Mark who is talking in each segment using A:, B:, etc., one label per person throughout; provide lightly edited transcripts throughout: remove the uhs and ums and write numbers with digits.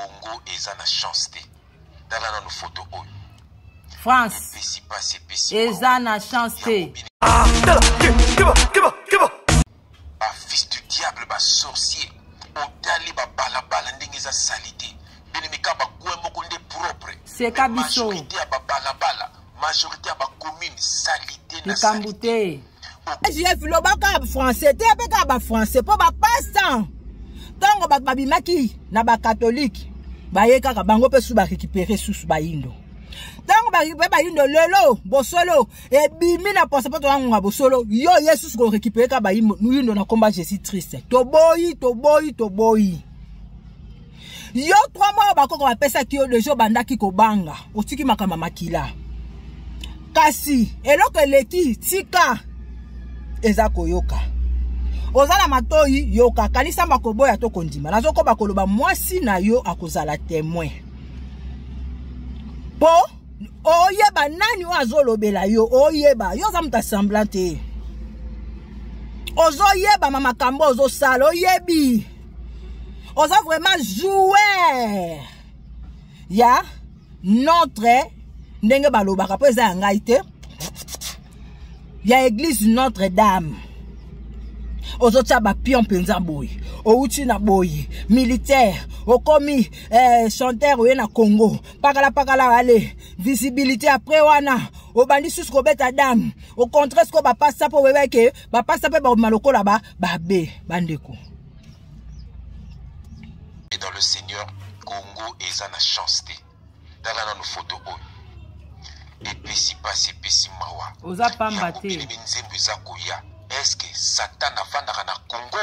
A: Congo eza na chance te. Tala na no photo oyo.
B: France eza na chance te.
A: Ba fils du diable, ba sorcier. Odali ba balabala ndenge eza salite. Benemika ba kwemo konde propre.
B: C'est kabiso.
A: Majorité ya ba balabala, majorité ya ba commune salite na
B: salite.
C: JF lobaka français te peka ba français po ba passe tango ba babimaki na ba catholique ba yeka ka bango pe su ba récupérer sous ba yindo. Tango ba récupérer ba yindo lelo bosolo e bimi na passeport wangu bosolo yo Yesus ko récupérer ka ba yindo na combat Jésus triste. Toboyi. Yo 3 mois ba ko ba pesa ki yo de jo bandaki ko banga. Otiki makama makila. Kasi eloko eleki tika eza koyoka. Ozala matoyi yoka kanisa makoboya to kondima. Nazoko bakoloba mwasi na yo akozala témoin. Po oyeba nani wazolobela yo oyeba yo za muta semblante. Ozoyeba mama kambo ozo sala oyebi. Oza vraiment jouer. Ya notre ndenge balobaka po eza ngai te. Ya église Notre-Dame. Ozotia ba pion penza boy. Outi na boy. Militaire. Okomi chanteur oye na Congo. Pakala ale. Visibilité après wana. Obandi sus ko beta dame. Au contraire ko ba passa po weweke. Ba passa pe ba maloko là-bas. Ba be. Bandeko.
A: Et dans le Seigneur, Congo eza na chance te. Dala na no photo oyo. Et pesi mawa.
B: Oza pambate.
A: Est-ce que Satan a fandaka na Congo?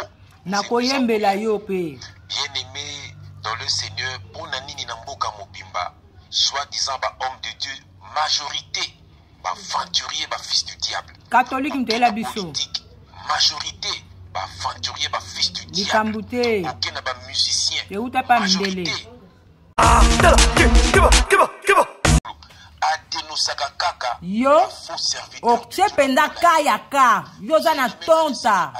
B: Na koyembela yo pe.
A: Bien-aimé dans le Seigneur, pour nanini na mboka mobimba, soi-disant ba homme de Dieu, majorité, ba aventurier, ba fils du diable.
B: Catholique mtela biso.
A: Majorité, ba aventurier, ba fils du diable.
B: Dikambute.
A: Aucun na ba musicien.
B: Et uta pa mindele. Yo okchependa kaya ka yo za na tonta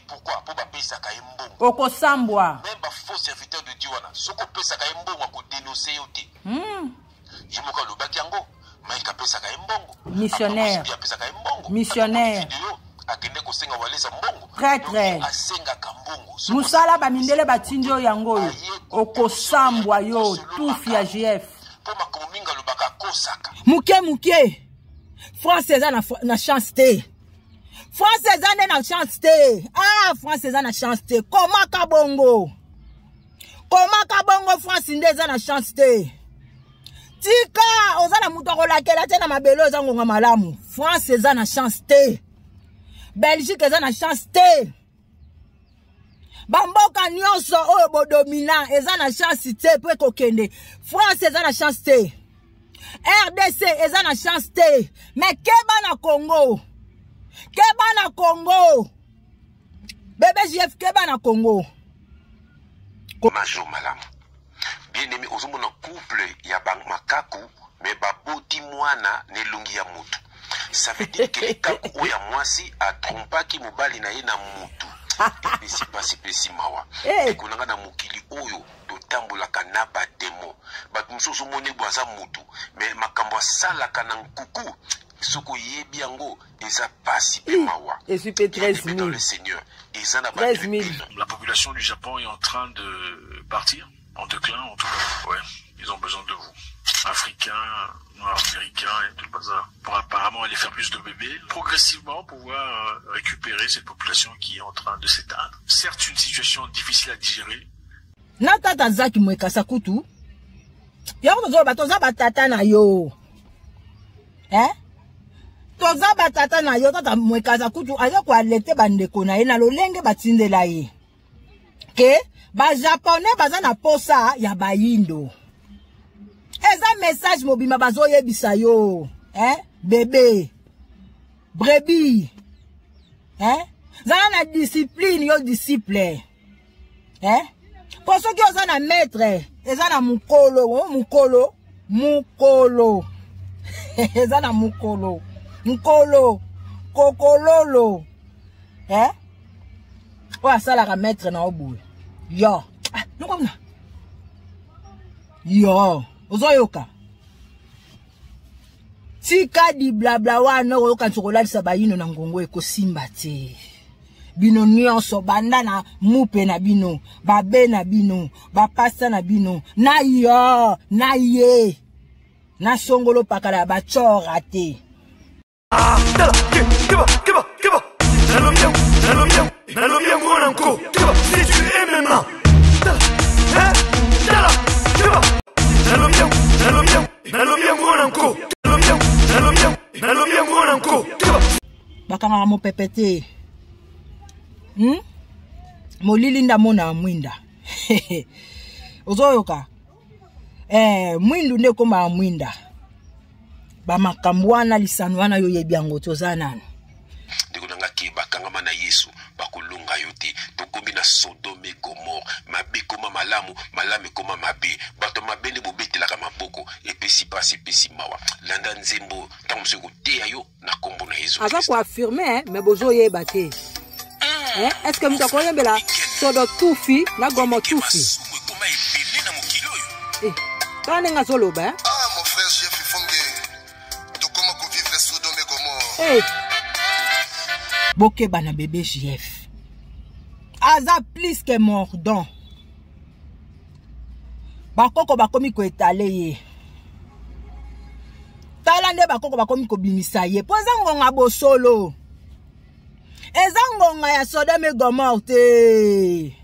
A: pourquoi pour ba pesa ka embongo
B: okosambwa
A: même ba faux serviteur de Dieu wana soko pesa ka embongo ko dénoncer yo te yimoka lobaki yango mai ka pesa ka embongo
B: missionnaire
A: pesa ka embongo
B: missionnaire
A: akende ko senga waleza mbongo
B: prêtre
A: asenga ka mbongo
B: musala ba mindele batinjo yango okosambwa yo tout ya GF.
C: Muke France eza na chance te. France eza na chance te. Ah France eza na chance te. Komaka bongo France eza na chance te. Tika ozala muto kolakela te na mabelo eza ngonga malamu. France eza na chance te. Belgique eza na chance te. Bamboka nyonso oyo bodomina eza na chance te po kokende. France eza na chance te. RDC eza na chance te. Mais keba na Congo. Bébé JF keba na Congo.
A: Majo malamu. Bien aimé ozomona couple ya makaku mais baboti mwana nelungi ya mutu. Ça veut dire que les kaku oya mwasi a trompaki mobali na ye na mutu. Pesi mawa. Ekonanga na mukili oyo totambola kana ba demo. Ba mususu mone bwaza mutu. Mais makambo sala kana nkuku. Soko yebi yango eza pasi pe mawa.
B: Et super 13 000.
A: Dans le Seigneur.
B: 13 000.
D: La population du Japon est en train de partir, en déclin en tout cas. Ouais, ils ont besoin de vous. Africains, noirs, américains et tout le bazar. Pour apparemment aller faire plus de bébés, progressivement pouvoir récupérer cette population qui est en train de s'éteindre. Certes, une situation difficile à digérer.
C: Natata zaki mweka sakutu. Yako tozo batoza batata na yo. Toza batata na yo tata mweka sakutu azo kwa lete bandeko na ye na lolenge batindela ye. Ke ba japonais baza na posa ya bayindo. Eza message mobima bazo yebisa yo. Bébé. Brebis. Zana na discipline yo disciple. Pour ceux qui ont un maître, ils ont un mukolo. Ils ont un mukolo. Kokololo. Ouais, ça la maître na obu. Yo. Non comme ça. Yo, ozoyoka. Tika di blabla wana oyoka nsokolalisa bayino na ngongo ekosimba te. Bino nyonso banda na mupe na bino, babe na bino, bapasta na bino, na yo, na ye. Na songolo pakala bachora te.
E: Si tu aimes maintenant,
C: bakanga mo pepete. Molilinda mona mwinda. Ozoyoka. Mwindu nde koma mwinda. Ba makamwana lisanwana yo yebiango tozanana.
A: Ndikunanga ke bakangama na Yesu bakulunga yote tokomi na Sodome Gomorre mabe koma malamu malame koma mabe bato mabende bobetelaka maboko epesi pasi epesi mawa landa nzembo tango mseko teya yo na kombo na Yesu.
B: Aza ko affirmer mais bozo yeba te. Est-ce que mutako yembela sodo tufi na gomo tufi? Tane nga zoloba
E: mon frère chef Fonge. To comment qu'on vivre Sodome et Gomorre.
C: Boke bana bébé JF. Aza plus que mordant. Bakoko bakomi ko etale ye. Talande bakoko bakomi ko bimisa ye. Poza ngonga bosolo. Eza ngonga ya Sodome Gomorre te.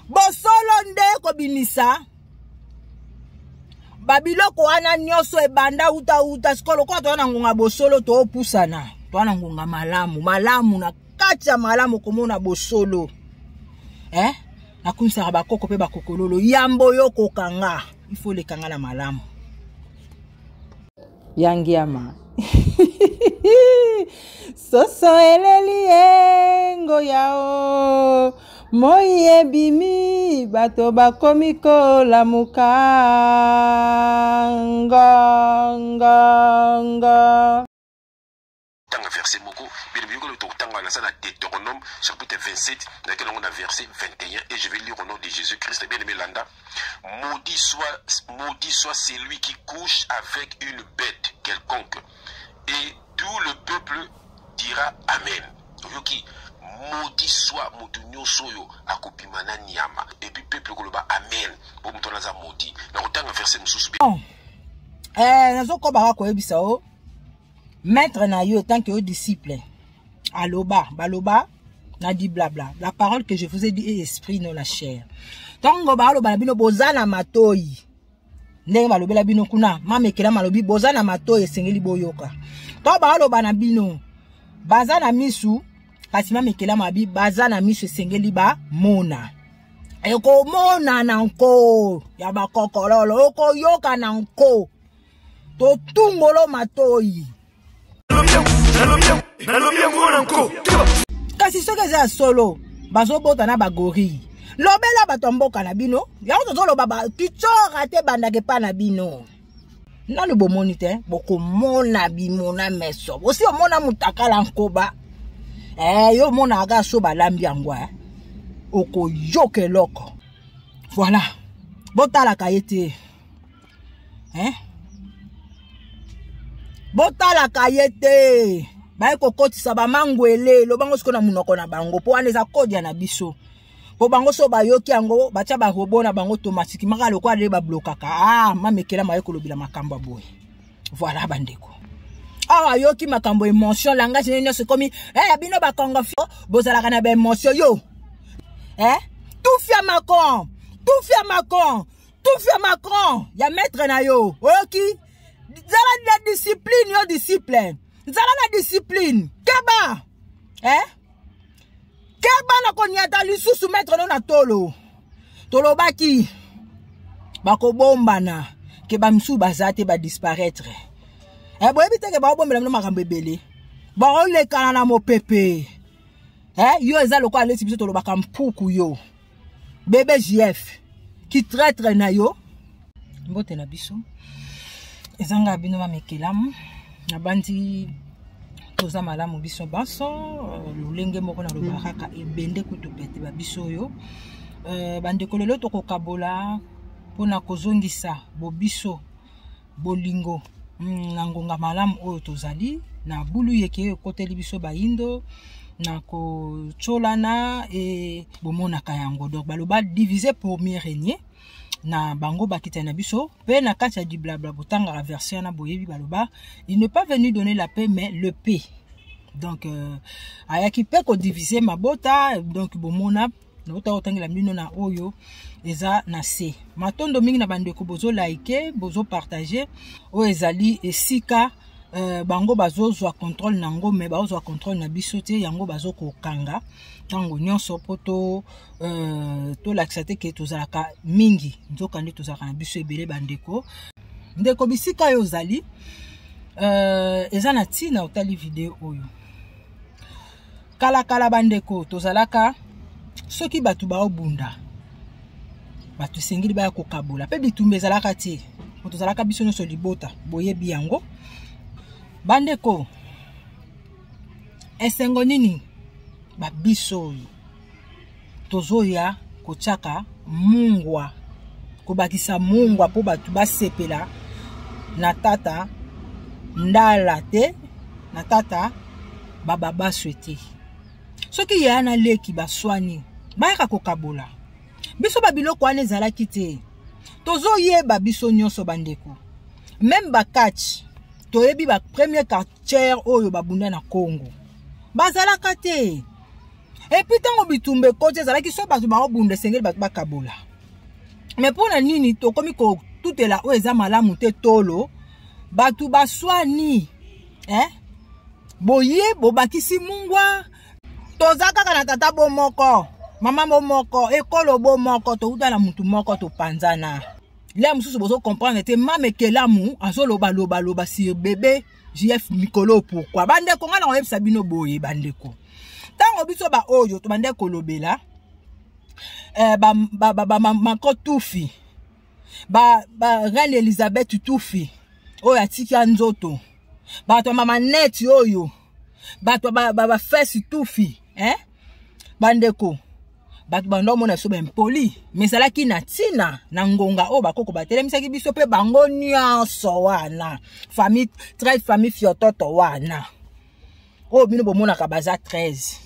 C: Bosolo nde ko bimisa. Babiloko wana nyoso ebanda uta skolo kwa to na ngonga bosolo to opusana. To na ngonga malamu na kati ya malamu komona bosolo. Na kunsa bakoko pe bakokololo yambo yo kokanga. Il faut le kanga na malamu.
B: Yangiama. Soso eleli engo yao. Moye bimi bato bakomiko la mukanga.
A: Tanga verset moko, bien le tanga na sana Deutéronome chapitre 27, dans lequel on a verset 21 et je vais lire au nom de Jésus-Christ bien aimé Landa. Maudit soit celui qui couche avec une bête quelconque et tout le peuple dira amen. Yoki maudit soit motunyo soyo akopimana nyama et puis peuple koloba amen pour mutona za maudit na kotanga verset mususu
C: nazo ko ba ko ebisa o maître na yo tant que disciple aloba baloba na di blabla la parole que je vous ai dit est esprit non la chair tango ba aloba bino bozana matoyi ndenge balobela bino kuna mamekela malobi bozana matoyi esengeli boyoka to ba aloba na bino bazana misu kasi mamekela mabi bazana misu esengeli ba mona eko mona na nko ya bakokololo oko yoka na nko to tungolo matoyi kasi soki za solo bazobota na bagori lobela bato mboka na bino yango tozoloba ba kichora te bandake pa na bino na le bomoni te bokomona bimona meso bosi omona mutakala nkoba yo mona aga so balambi yango oko yoke loko voilà botala kayete botala kayete ba ko kotisa ba mangwele lo bango siko na munoko na bango po aneza kodia na biso po bango so ba yoki yango bacha ba robona bango automatique maka lokwa le ba blokaka mamekela mayeko lobila makambo boy voilà bandeko awa yoki makambo emotion langage nene se komi bino ba kongo fio bozala kana ba emotion yo tout fia Macron ya maître na yo oyoki zala la discipline yo discipline zala la discipline keba keba na konyata lisusu maître no na tolo baki bako bombana ke ba msu bazate ba disparaître boyebi te ke ba bombela no makambo ebele ba olekana na mopepe yo eza lokwa lesi biso tolo baka mpuku yo bébé JF qui traite na yo mbote na biso ezanga bino mamekelamu na bandi toza malamu biso baso lolenge moko na lobakaka ebende kutu pete ba biso yo bande kolelo to kokabola pona kozongisa bobiso bolingo na ngonga malamu oyo tozali na bulu yeke koteli biso baindo na ko cholana e bomonaka yango. Donc baloba diviser premier régner na bango bakita na biso pe na kati ya di blabla botanga la version na boyebi baloba il n'est pas venu donner la paix mais le paix. Donc ayaki pe ko diviser mabota donc bomona nota otangela mbino na oyo eza na se matondo mingi na bandeko bozo like bozo partager o ezali esika bango bazozwa contrôle nango mais bazozwa contrôle na biso te yango bazoko kanga tango nyonso poto to laksate ke tozalaka mingi nzoka nde tozalaka na biso ebele bandeko ndeko bisika yo zali eza na tina otali video oyo kala bandeko tozalaka soki batu baobunda batu sengili baya kokabola pe bitumba ezalaka te tozalaka biso nyonso libota boyebi yango bandeko esengo nini babiso tozoya kochaka mungwa kobakisa mungwa po batu basepela na tata ndala te na tata baba baswete soki yana leki baswani bayaka kokabola biso babiloko wana ezalaki te tozoyeba biso nyonso bandeko même bakatch toyebi ba premier quartier oyo babunda na Congo bazalaka te et puis tango bitumbe kote ezalaki so bato baobunda sengeli bato bakabola mais pona nini tokomi ko tutela oyo eza malamu te tolo bato baswani boye bobakisi mungwa toza kaka na tata bomoko mama bomoko ekolo bomoko touta na mutu moko topanzana là mususu bozo comprendre te mame kelamu azoloba loba si bébé JF mikolo pourquoi bandeko ngana oyebisa bino boye bandeko tango biso ba oyo to bandeko lobela mako tufi ba reine Elizabeth tufi oyo atika nzoto bato mama net oyo bato ba fesi tufi bandeko bato bando mona so ben poli mesalaki na tina na ngonga o bakoko batelemisaki biso pe bango nyonso wana famille très famille fiototo wana o bino bomona ka baza 13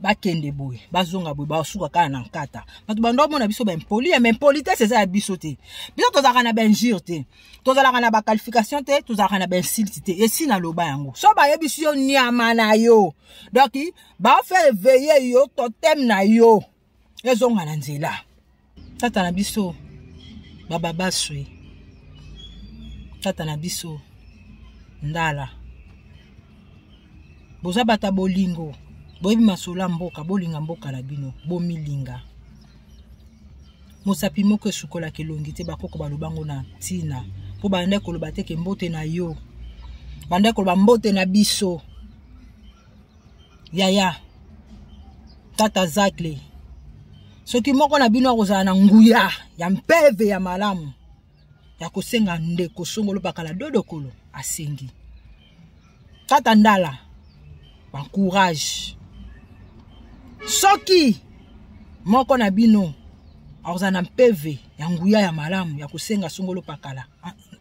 C: bakende boy bazonga boy basuka kana na nkata bato bando mona biso ben poli mais politesse eza biso te biso tozaka na ben jure te tozalaka na ba qualification te tozalaka na ben silte te esi na loba yango so ba yebiso yo nyama na yo donc ba faire veiller yo totem na yo ezonga na nzela tata na biso baba baswe tata na biso ndala boza bata bolingo boyebi masola mboka bolinga mboka na bino bomilinga mosapi moko esukola kelongi te bakoko balobango na tina po bande koloba te ke mbote na yo bande koloba mbote na biso yaya tata zakle soki moko na bino akozala na nguya ya mpeve ya malamu ya kosenga ndeko songolo bakala dodokolo asengi tata ndala ba courage soki moko na bino akozala na mpeve ya nguya ya malamu ya kosenga songolo pakala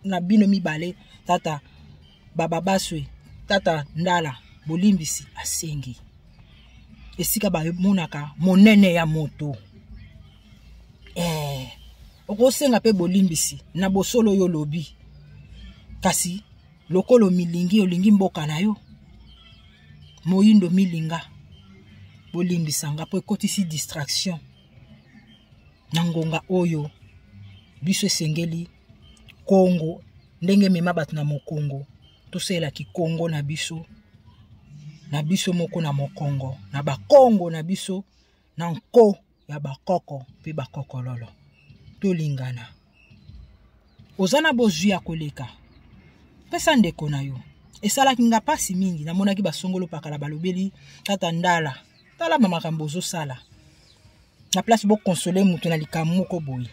C: na bino mibale tata baba baswe tata ndala bolimbisi asengi esika ba monaka monene ya moto okosenga pe bolimbisi na bosolo yo lobi kasi lokolo milingi olingi mboka na yo moyindo milinga bolimbisanga po ekotisi distraction na ngonga oyo biso esengeli Congo ndenge mema bato na mokongo toselaki Congo na biso moko na mokongo na bakongo na biso na nko ya bakoko pe bakoko lolo tolingana ozana bozwi ya koleka pesa ndeko na yo esalaki nga pasi mingi namonaki basongolo pakala balobeli tata ndala tala makambo ozosala na place bo consoler mutu na likambo moko boye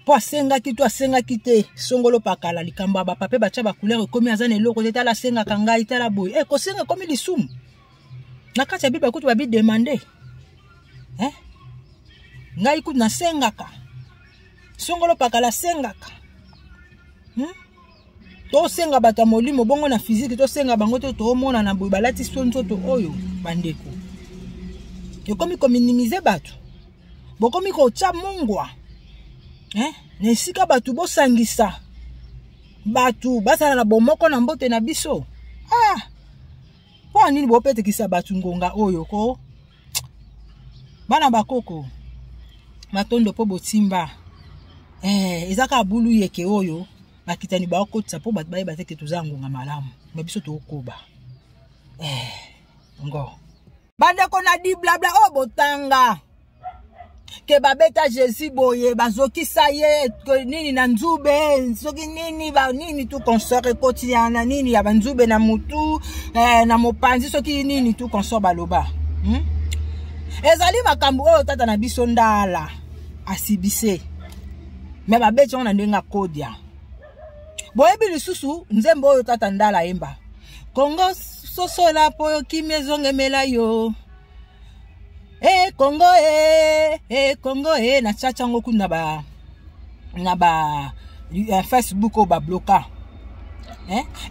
C: po asengaki te songolo pakala likambo ba pape bacha ba couleur komi azana eloko te tala senga kangai tala boye kosenga komi lisumu na kati ya bible kutu babi demander ngai kutu na sengaka songolo pakala sengaka to senga bata molimo bongo na physique to senga bango to mona na boy balati sonzoto oyo bandeko yo komi ko minimiser batu bokomi ko cha mungwa nesika batu bo sangisa batu basala na bomoko na mbote na biso po nini bo pete kisa batu ngonga oyo ko bana bakoko matondo po botimba ezaka bulu yeke oyo bakitani ba okotsa po bat baye bateke tuzango nga malamu mebiso to okoba ngo bandeko na di blabla o botanga ke babeta Jésus boye bazokisa ye nini na nzube soki nini ba nini tu consort kotiana nini ya banzube na mutu na mopanzi soki nini tu consort baloba ezali makambo oyo tata na biso ndala asibise me babeti ona ndenga kodia boyebi lisusu nzembo oyo tata ndala emba Kongo sosola po kimye zongemela yo Kongo Kongo na chacha ngoku na ba Facebook o ba bloka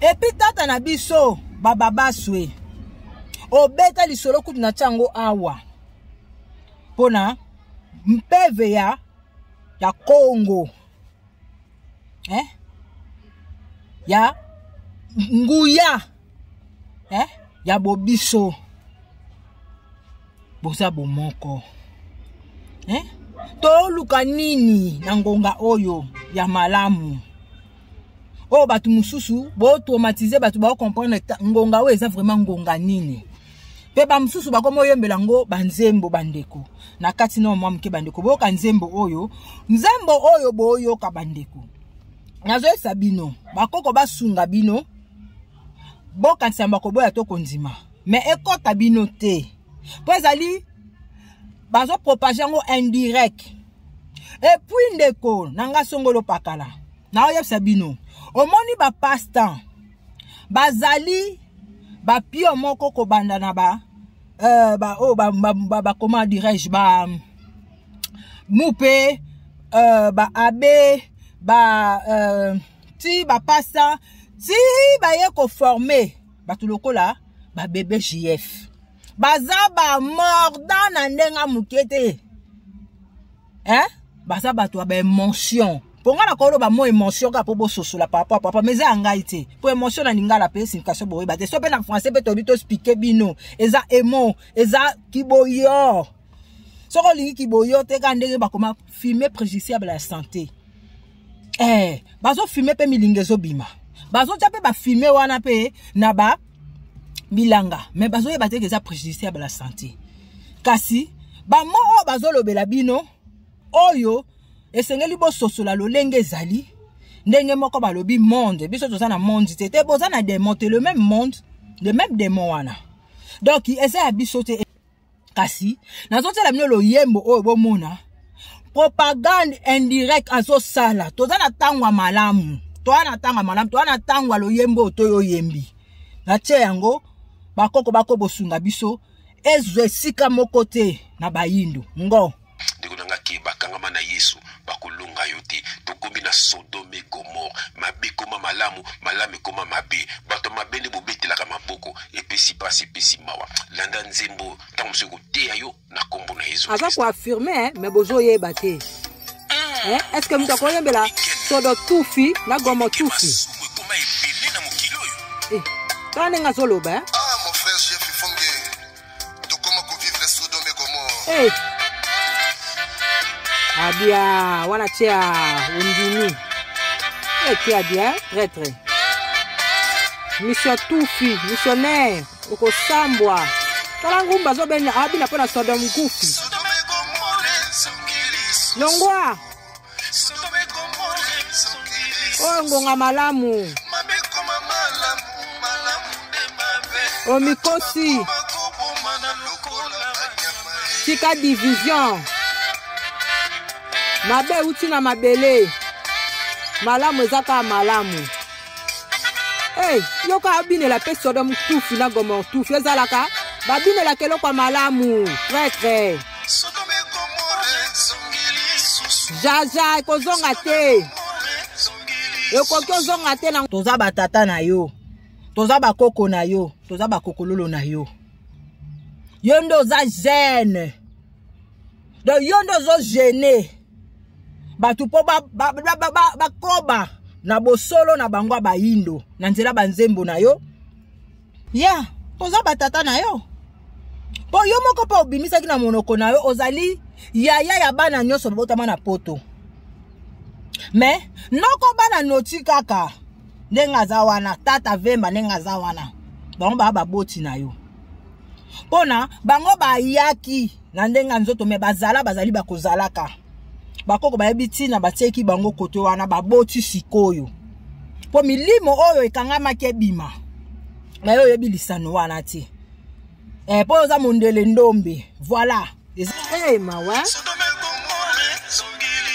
C: epi tata na biso baba baswe obeta lisolo kutu na chango awa pona mpeve ya Kongo ya nguya ya bobiso bosa bomoko to luka nini na ngonga oyo ya malamu o batu mususu bo automatiser batu ba comprendre ngonga oyo eza vraiment ngonga nini pe ba mususu ba komo yembela ngo banzembo bandeko na kati no mwa mke bandeko bo ka nzembo oyo boyo ka bandeko nazo sabino bakoko basunga bino boka nsamba ko boya to konzima mais ekota bino te po ezali bazo propager ngo indirect et puis ndeko nanga songolo pakala na oya sabino omoni ba pasteur bazali ba pio moko ko banda na ba comment dirais-je ba mupe ba abe ti ba pasteur si ba ye ko former ba tulokola ba bébé JF baza ba morda na ndenga mukete baza ba to ba émotion ponga na kolo ba mo émotion ka po bo sosola papa mais za ngai te po émotion na ningala pe signification bo ba te so pe na français pe to bito speaker bino eza emo eza kiboyo soko lingi kiboyo te ka ndenge ba koma fumer préjudiciable à la santé bazo fumer pe milingezo bima bazo tchape ba fumer wana pe na ba bilanga mais bazo ye bateke eza préjudiciable à la santé kasi ba mo o bazo lobela bino oyo esengeli bo sosola lolenge ezali ndenge moko balobi monde biso toza na monde te boza na démon te le même monde le même démon wana donc eza ya biso te kasi nazotela bino loyembo oyo bomona propagande indirect azo sala toza na tangwa malamu toza na tangwa loyembo to yembi na che yango bakoko bako bosunga biso ezwe sika moko te na bayindo ngo
A: ndeko nanga ke bakangama na Yesu bakolunga yo te tokomi na Sodome Gomorre mabe koma malamu koma mabe bato mabe nde bobetelaka maboko epesi pasi epesi mawa landa nzembo ntango mosu koteya yo na kombo na Yesu
B: aza ko affirmer mais bozo yeba te est-ce que muta koyembela sodo tufi na gomo tufi tane nga zoloba
E: mon frère chef Fonge to koma ko vivre Sodome Gomorre
B: abia wana tia undini kia bien très mission tufi missionnaire uko sambwa kala ngumba zo benya abina pona Sodome kufi longwa ngonga malamu omikosi tika division mabe uti na mabele malamu ezaka malamu yoka abinela pe Sodome tufi na Gomorre tufi ezalaka babinela keloko malamu très jaja ekozonga te ekoki ozonga te na
C: toza batata na yo toza bakoko na yo toza bakokololo na yo yo ndo oza jeune donc yo ndo ozo gêné batu po bakoba na bosolo na bango bayindo na nzela banzembo na yo ya toza batata na yo po yo moko pa obimisaki na monoko na yo ozali yaya ya bana nyonso botama na poto mais noko bana noti kaka ndenga za wana tata vemba ndenga za wana bango baboti na yo pona bango bayaki na ndenga nzoto me bazali bakozalaka bakoko bayebi tina batieki bango kote wana baboti sikoyo po milimo oyo ekangamaki ebima na yo yebi lisano wana ti po oza mondele ndombe voilà
B: hey mawa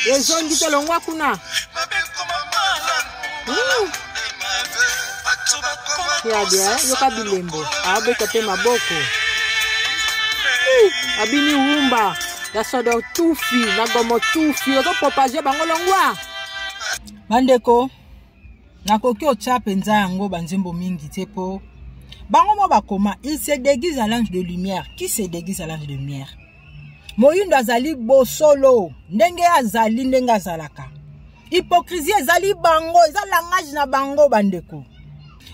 B: ezongi te longwa kuna ya bia yoka bilembo abeka te maboko abini wumba ya sodo tufi na gomo tufi ozo propage bango longwa
C: bandeko nakoki otia penza yango banzembo mingi te po bango mo bakoma il se déguise à l'ange de lumière. Qui se déguise à l'ange de lumière? Moyindo azali bosolo ndenge azali ndenge azalaka. Hypocrisie ezali bango eza langage na bango bandeko.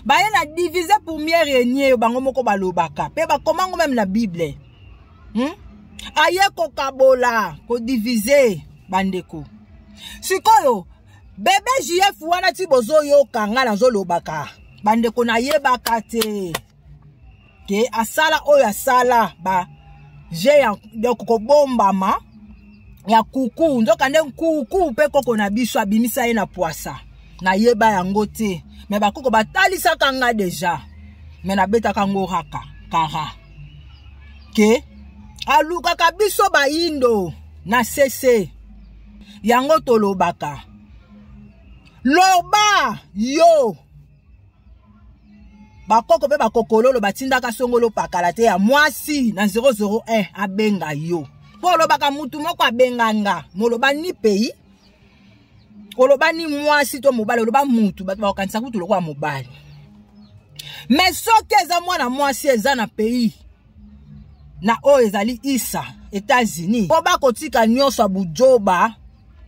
C: Baye na diviser pour mieux régner bango moko balobaka pe bakomango même la Bible. Aye ko kabola ko diviser bandeko. Sikoyo bébé JF wana ti bozo yo kanga na zolobaka bandeko na yebaka te ke asala oyo asala ba je ya kobombama ya kuku ndoka nde kuku pe koko na biso abimisa ye na poisa na yeba yango te me bakoko batalisa kanga deja me na beta kango haka kara ke aluka kabiso bayindo na sese yango tolobaka loba yo bakoko pe bakokololo batindaka songolo pakala te ya mwasi na 001 abenga yo po lobaka mutu moko abenganga moloba ni pays oloba ni mwasi to mobali oloba mutu bato bakanisa kutu lokwa mobali mais soki eza mwana mwasi eza na pays na oyo ezali isa États-Unis po bakotika nyonso abujoba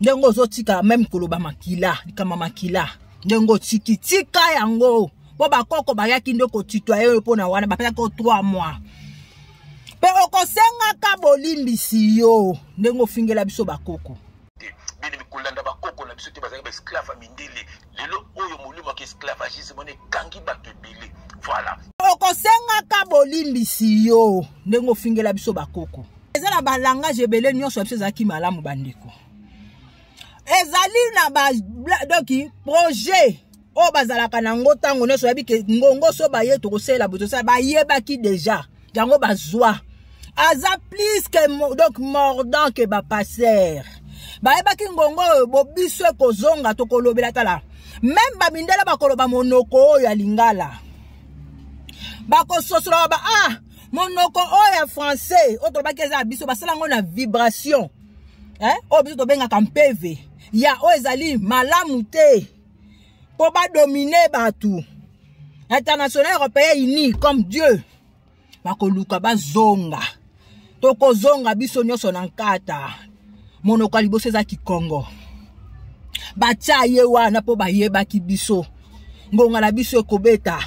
C: ndengo zotika même koloba makila likama makila ndengo tikitika yango po bakoko bayaki ndeko titoyer po na wana bapesa ko 3 mois pe okosenga ka bolimbisi yo ndengo fingela biso bakoko
A: bini mikulanda bakoko na biso te bazali ba esclave mindele lelo oyo molimo ki esclavagisme ne kangi bato ebele voilà
C: okosenga ka bolimbisi yo ndengo fingela biso bakoko ezala ba langage ebele nyonso biso zaki malamu bandeko ezali na ba doki projet o bazalaka na ngo tango neso yabi ke ngongo so baye to kosela boto sa bayeba ki déjà jango bazwa aza plus que donc mordant que ba passer bayeba ki ngongo bobiso kozonga to kolobela tala même ba mindela bakoloba monoko ya lingala bakososola ba monoko oya français autre ba keza biso basala ngo na vibration o biso to benga kampeve ya o ezali malamu te pour pas dominer batu international européen uni comme Dieu bakoluka bazonga toko zonga biso nyonso na nkata monoko liboso za Kikongo bacha ye wana po bayeba ki biso ngonga la biso ekobeta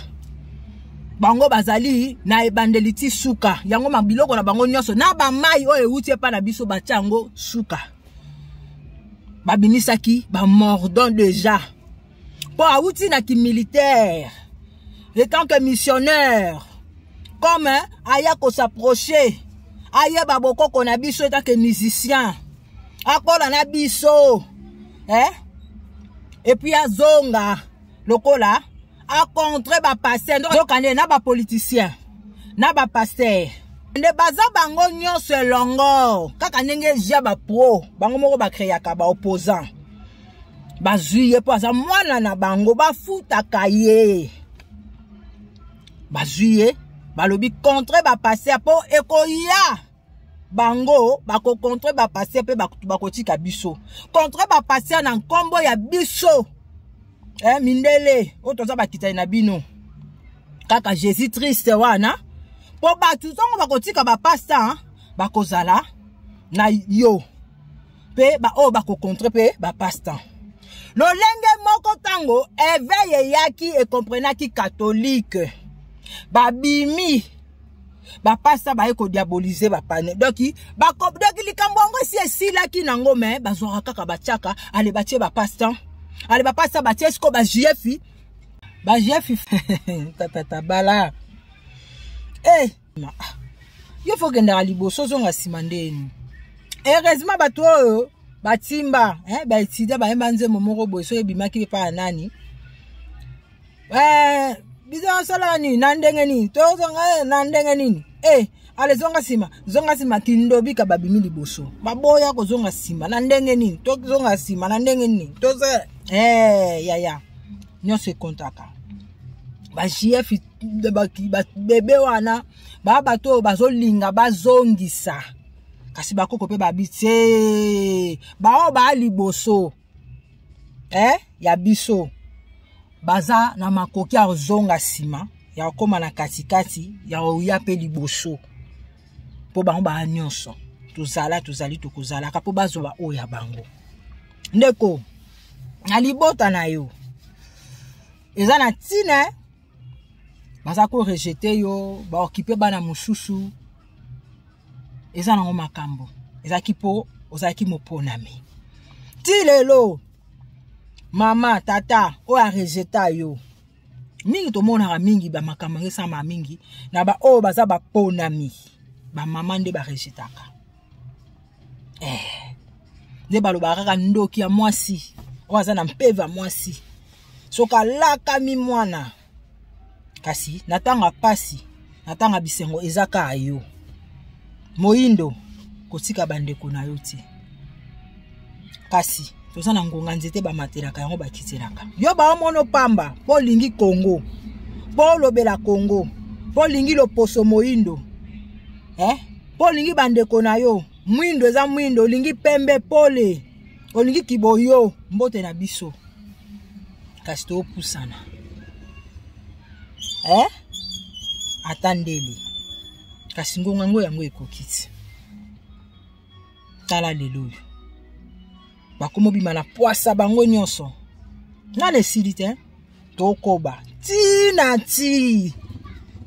C: bango bazali na ebandeliti suka yango mabiloko na bango nyonso na ba mai oyo euti pa na biso bachango suka babimisaki ba mordant déjà pour outil na ki militaire et tant que missionnaire comme aya ko s'approcher aya baboko ko na biso tant que musicien akola na biso et puis azonga lokola a contre ba pasteur donc ane na ba politicien na ba pasteur nde baza bango nyonso elongo kaka ndenge ja ba pro bango moko ba créaka ba opposant bazuye po aza mwana na bango bafutaka ye bazuye balobi contre ba passer po ekoya bango bako contre ba passer pe bako tika biso contre ba passer na nkombo ya biso mindele otoza bakita na bino kaka Jésus triste wana po batu zongo bako tika ba passer bakozala na yo pe ba o bako contre pe ba passer lolenge moko tango éveil yaki et comprenaki catholique babimi ba pasta ba eko diaboliser ba pane doki ba kopdoki likambongo si esila ki nango me bazwa kaka bachaka ale batie ba pasta ale ba pasta batie esko ba JF tata bala yo faut genda liboso zonga simandeni heureusement bato oyo batimba ba étudier ba emanze momoko boso ebimaki pa nani bizarre salani nandenge nini tozonga nandenge nini ale zonga sima kindobi ka babimi liboso baboya ko zonga sima nandenge nini tozonga sima nandenge nini toze ya nyose kontaka ba JF de ba bebe wana ba bato bazolinga bazongisa kasi bakoko pe babite bao ba liboso ya biso baza na makoki ya zonga sima ya koma na katikati ya oya pe liboso po bango ba nyonso tozali tokozala ka po bazoba oya bango ndeko na libota na yo eza na tina baza ko rejeter yo ba occuper bana mususu eza na makambo eza kipo ozaki moponami ti lelo mama tata o a rejeta yo mingi to mona mingi ba makambo ngesama mingi na ba o baza ba ponami ba mama nde ba rejetaka nde baloba kaka ndoki ya mwasi o aza na mpeva mwasi soka laka mi mwana kasi natanga pasi natanga bisengo ezaka ayo moindo kotika bandeko na yo ti kasi toza na ngonga nzete ba materaka yango bakitelaka yo ba mono pamba po lingi Congo po lobela Congo po lingi loposo moindo po lingi bandeko na yo mwindo eza mwindo lingi pembe pole olingi kiboyo mbote na biso kasi to pusana atandeli kasi ngonga ngo yango ekokiti tala lelo bakomo bima na poasa bango nyonso na lesilite tokoba tina ti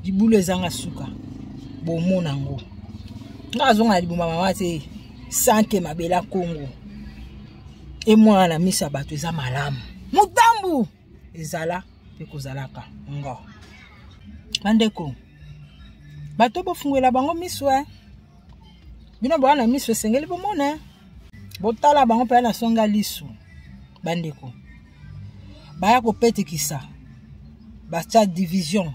C: dibulu ezanga suka bomona ngo ngazonga libuma mama te sanke mabela Kongo e mwana misa bato eza malamu mutambu ezala pe kozalaka ngo bandeko bato bofungwela bango miso bino bwana miso esengeli bomona botala bango pe na songa lisu bandeko baya kopetikisa bacha division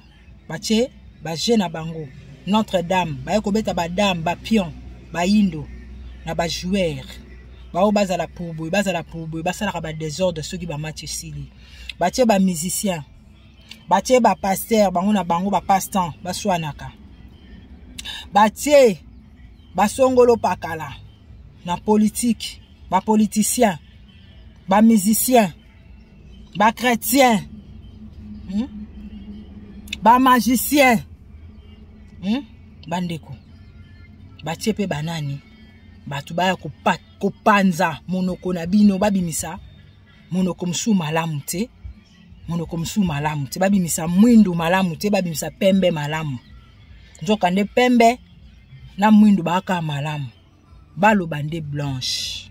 C: bache baje na bango Notre Dame baya kobeta ba dame ba pion ba indo na ba joueur bao bazala pour basala ka ba désordre ceux qui ba match sili bache ba musicien bache ba pasteur bango na bango ba passe-temps baswanaka batie basongolo pakala na politique ba politicien ba musicien ba chrétien ba magicien bandeko batie pe banani batu baya kopanza monoko na bino babimisa monoko msu malamu te babimisa mwindu malamu te babimisa pembe malamu nzoka nde pembe na mwindu baka malamu baloba nde blanche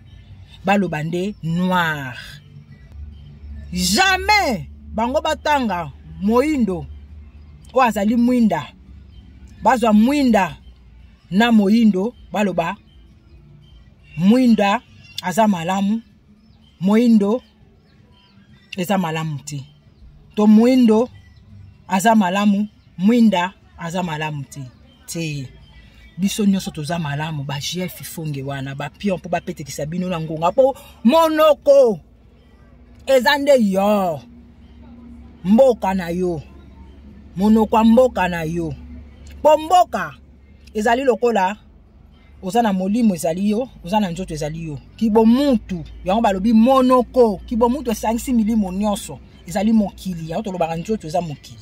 C: baloba nde noir jamais bango batanga moindo o azali mwinda bazwa mwinda na moindo baloba mwinda aza malamu moindo eza malamu te to mwindo aza malamu mwinda aza malamu te biso nyonso toza malamu ba JF fonge wana ba pion po ba petekisa bino na ngonga po monoko eza nde yo mboka na yo monoko mboka na yo po mboka ezali lokola ozana molimo ezali yo, ozana nzoto ezali yo. Kibo mutu, yango balobi monoko, kibo mutu esangisi milimo nyonso, ezali mokili, yango tolobaka nzoto eza mokili.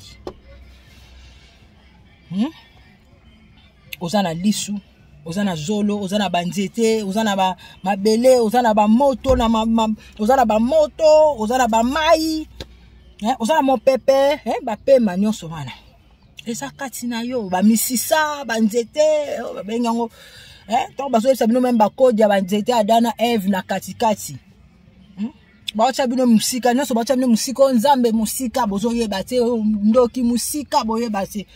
C: Ozana lisu, ozana zolo, ozana banzete, ozana mabele, ozana ba moto na ozana ba moto, ozana ba mai, ozana mopepe, ba pema nyonso wana. Eza kati na yo, ba misisa, ba nzete, ba bengango, to baso sabino memba kodi ya ba nzete adana Eve na katikati. Ba ocha bino musika, nyonso ba ocha bino musika nzambe musika bozo yeba te ndoki musika boyeba te.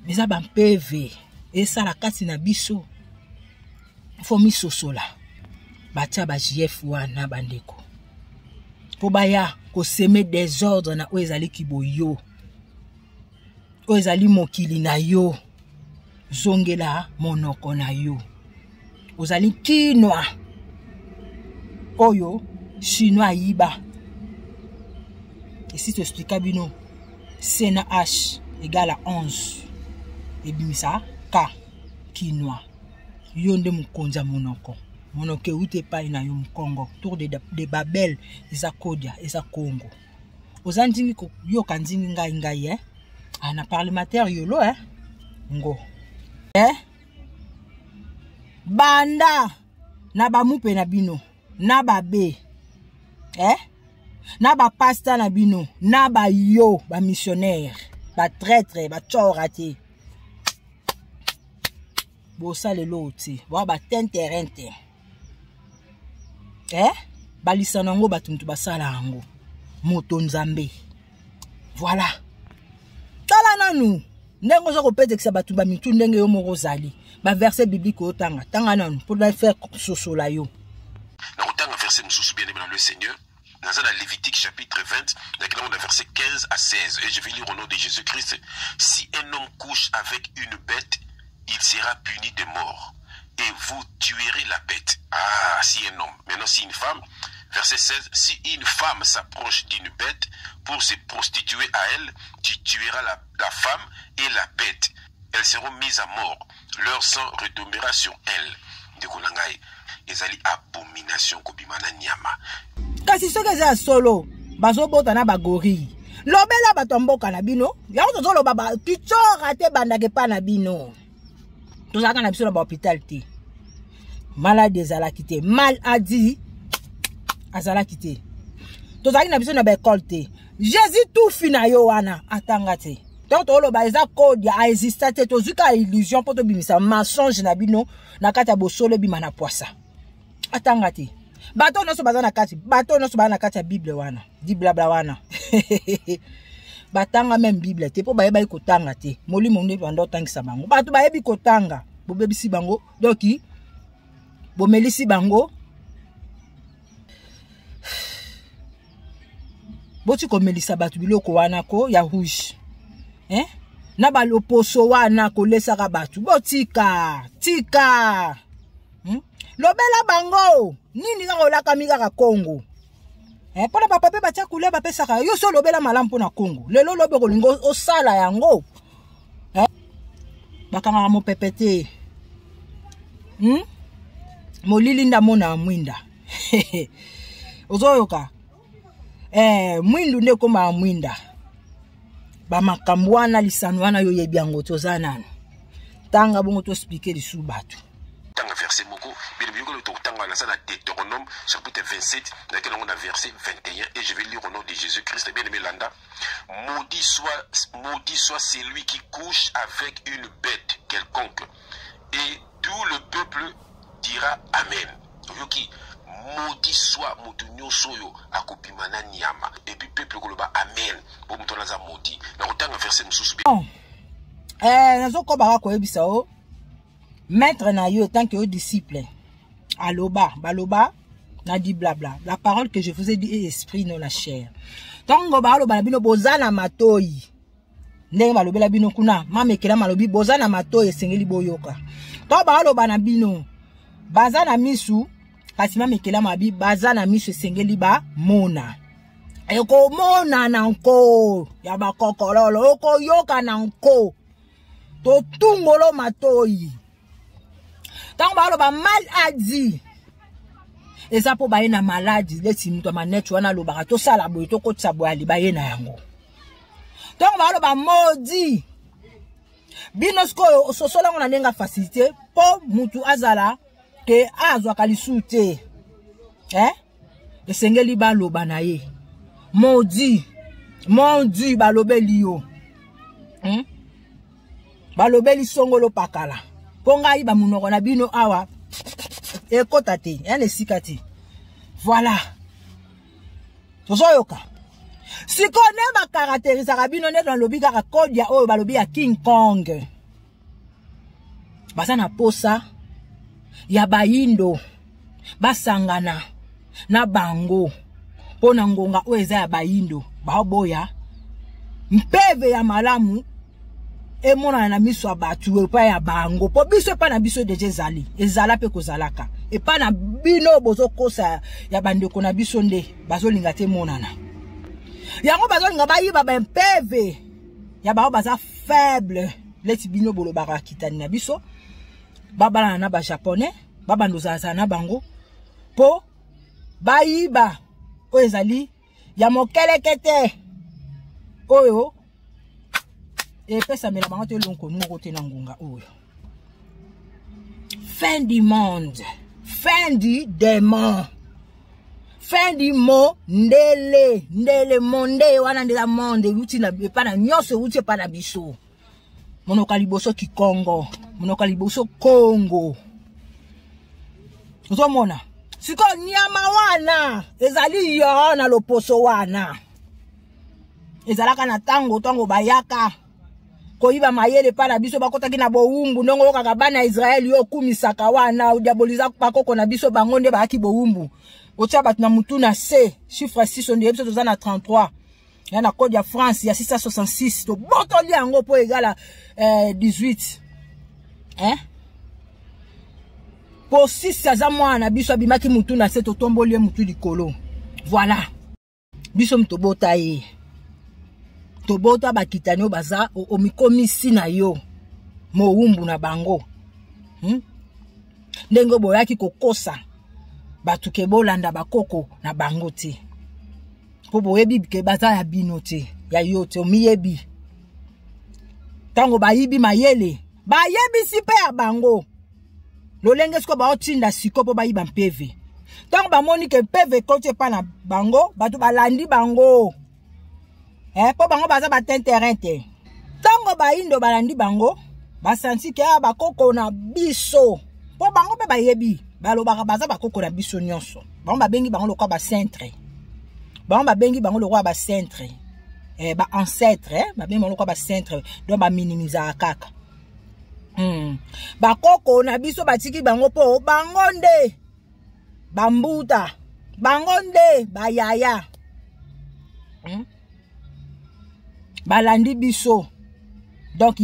C: Beza ba mpeve. Esa la kati na biso. Fo misosola. Batia ba JF wana bandeko. Po baya ko seme désordre na oezali kiboyo. Oezali mokili na yo. Zongela monoko na yo. Ozali kinwa. Oyo chinois yiba. Et si tu expliques bino, C na H égale à 11. Et bimisa K kinwa. Yo nde mukonza monoko. Monoko ute pa ina yo mkongo. Tour de Babel eza kodia eza Congo. Ozandingi ko yo kanzingi ngai ana parlementaire yolo ngo. Banda na ba mupe na bino na ba be na ba pasta na bino na ba yo ba missionnaire ba traître ba chorate bo sale loti ba tenterente ba lisana ngo batuntu basala ngo moto nzambe voilà tala nanu ndengo zo ko pete kisa batu ba mitu ndenge yo moko zali ba verset biblique otanga tanga nanu pour faire sosola yo
A: na otanga verset mususu bien aimé dans le Seigneur dans le Lévitique chapitre 20 dans le verset 15 à 16 et je vais lire au nom de Jésus-Christ. Si un homme couche avec une bête, il sera puni de mort et vous tuerez la bête. Ah, si un homme. Maintenant si une femme, verset 16, si une femme s'approche d'une bête pour se prostituer à elle, tu tueras la femme et la bête. Elles seront mises à mort. Leur sang retombera sur elles. De Konangai, ezali abomination kobimana nyama.
C: Kasi soki eza solo, bazobota na bagori. Lobela bato mboka na bino, yango tozolo baba kichora te bandake pa na bino. Tozaka na biso na ba hôpital te. Malade ezalaki te, maladie azalaki te. Tozaki na biso na ba école te. Jésus tout fina yo wana atanga te. Donc tolo ba eza code ya exista te tozuka illusion poto bimisa mensonge na bino na kati ya bosolo bima na poisa. Atanga te. Bato no so bazana kati, bato no so bazana kati ya Bible wana. Di blabla wana. Batanga même Bible te po ba yeba ikotanga te. Molimo nde bando tangisa bango. Bato ba yebi kotanga, bo bebisi bango. Donc bo melisi bango. Boti ko melisa bato biloko wana ko ya rouge. Na ba loposo wana ko lesaka bato. Botika, tika. Lobela bango. Nini nga olaka miga ka Congo. Pona papa pe batia kule ba pesaka yo so lobela malamu pona Congo. Lelo lobe ko lingo osala yango. Bakanga mo pepete. Molilinda mona mwinda. Ozoyoka. Mwindu nde koma mwinda. Ba makambo wana lisano wana yo yebi yango tozana. Tanga bongo to expliquer lisu bato.
A: Tanga verset moko, bien bien que tanga na sana Deutéronome chapitre 27, dans lequel on a verset 21 et je vais lire au nom de Jésus-Christ, bien aimé Landa. Maudit soit celui qui couche avec une bête quelconque. Et tout le peuple dira amen. Yoki maudit soit mutunyo soyo akopimana nyama et puis peuple koloba amen. Bo mutona za maudit. Na otanga verset mususu bien.
C: Nazo ko ba ko ebisa o. Maître na yo tant que disciple. Aloba, baloba, na di blabla. La parole que je vous ai dit est esprit non la chair. Tango ba aloba bino bozana matoi. Ndenge balobela bino kuna, mamekela malobi bozana matoi esengeli boyoka. To ba aloba na bino bazana misu, kasi mamekela mabi bazana misu esengeli ba mona. Eko mona na nko, ya ba kokololo, oko yoka na nko. To tungolo matoi. Tant que ba maladie. Et ça pour bailler na maladie, les symptômes manette wana lo barato sala boy to ko tsabo ali bailler na yango. Tant que ba maudit. Binosko sosola on a nenga facilité pour mutu azala ke azwa kalisute. Le sengeli balo banaye. Maudit balobeli yo. Balobeli songolo pakala. Ponga iba munoko na bino awa. Ekota te, ene sikati. Voilà. Tozoyoka. Si connaît ma caractéristique rabino ne dans lobby kaka code ya oyo balobi ya King Kong. Basa na posa ya bayindo basangana na bango pona ngonga oyo eza ya bayindo baoboya mpeve ya malamu emona na miso abatu epa ya bango po biso epa na biso deje ezali ezala pe kozalaka epa na bino bozokosa ya bandeko na biso nde bazolinga te monana yango bazolinga bayiba bampeve ya bao baza faible leti bino bolobaka kitani na biso babala na ba japonais babandoza na bango po bayiba oyo ezali ya mokelekete oyo epesa mela bango te lonko moko te na ngunga oyo. Fin du monde, fin du démon, fin du mot ndele monde wana ndela monde uti na pa na nyonso uti pa na biso monoka liboso Kikongo monoka liboso Congo. Uzomona siko nyama wana ezali yo na loposo wana ezalaka na tango bayaka koyiba mayele pa na biso bakotaki na bowumbu ndongo kaka bana Israeli yo kumisaka wana udiaboliza pakoko na biso bango nde baaki bowumbu otia batu na mutu na C chiffre 6 on dit episode za na 33 ya na code ya France ya 666 to botoli yango po egala 18 po 6 za mwana biso abimaki mutu na C to tomboli mutu likolo. Voilà biso mtobota ye tobota bakitani o baza o mikomisi na yo mowumbu na bango ndengo boyaki kokosa batu ke bolanda bakoko na bango te po boyebi ke baza ya bino te ya yo te omiyebi tango bayibi mayele bayebi sipe ya bango lolenge siko baotinda siko po bayiba mpeve tango bamoni ke mpeve kote pa na bango batu balandi bango po bango baza baten terrain te tango bayindo balandi bango basanti ke bakoko na biso po bango pe bayebi balobaka baza bakoko na biso nyonso bango babengi bango lokwa ba centre bango babengi bango lokwa ba centre ba ancêtre babengi bango lokwa ba centre donc ba minimiza kaka bakoko na biso batiki bango po bango nde bambuta bango nde bayaya balandi biso donc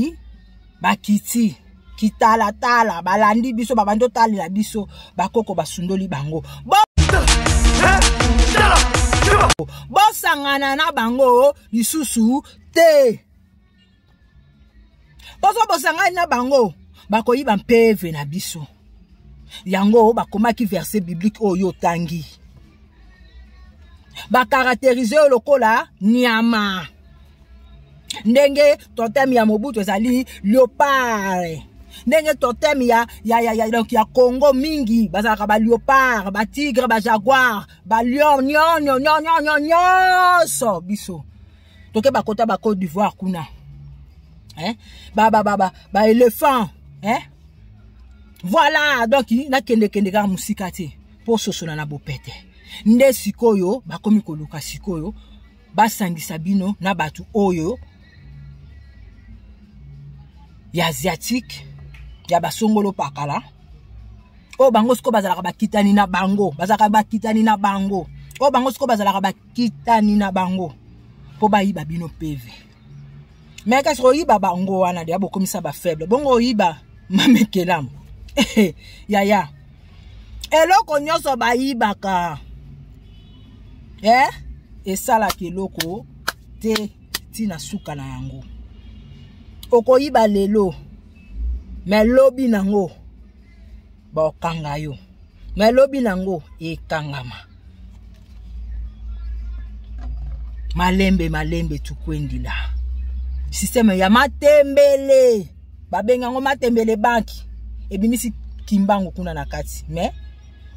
C: bakiti kitala tala balandi biso babando talela biso bakoko basundoli bango bosangana na bango lisusu te bosangana na bango bakoyiba mpeve na biso yango bakomaki verset biblique oyo tangi bacaractériser lokola nyama ndenge totem ya Mobutu ezali léopard ndenge totem ya donc ya Congo mingi bazaka ba léopard ba tigre ba jaguar ba lion nyonso biso toke bakota ba Côte d'Ivoire kuna ba éléphant voilà donc na kende ka musika te po sosona na bopete nde sikoyo bakomi koluka sikoyo basangisa bino na batu oyo ya asiatique ya basongolo pakala o bango siko bazalaka bakitani na bango o bango siko bazalaka bakitani na bango po bayiba bino peve mais kasi oyiba bango wana de abokomisa ba faible bongo oyiba mamekelamu ya eloko nyonso bayibaka esalaka eloko te tina suka na yango okoyiba lelo mais lobi nango baokanga yo me lobi nango ekangama malembe tukwendila système ya matembele babenga ngo matembele banki ebimisi kimbango kuna na kati me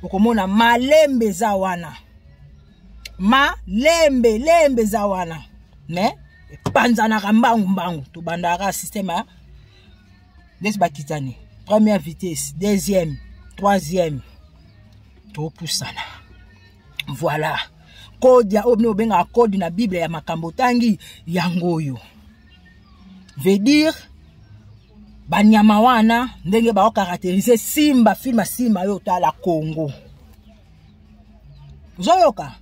C: ukomona malembe za wana lembe za wana me panzana kambangu to bandara système ya des bakitani première vitesse deuxième troisième to pusana voilà code ya obno benga code na Bible ya makambo tangi yangoyo veut dire banyama wana ndenge ba caractériser simba simba yo tala Congo zoyoka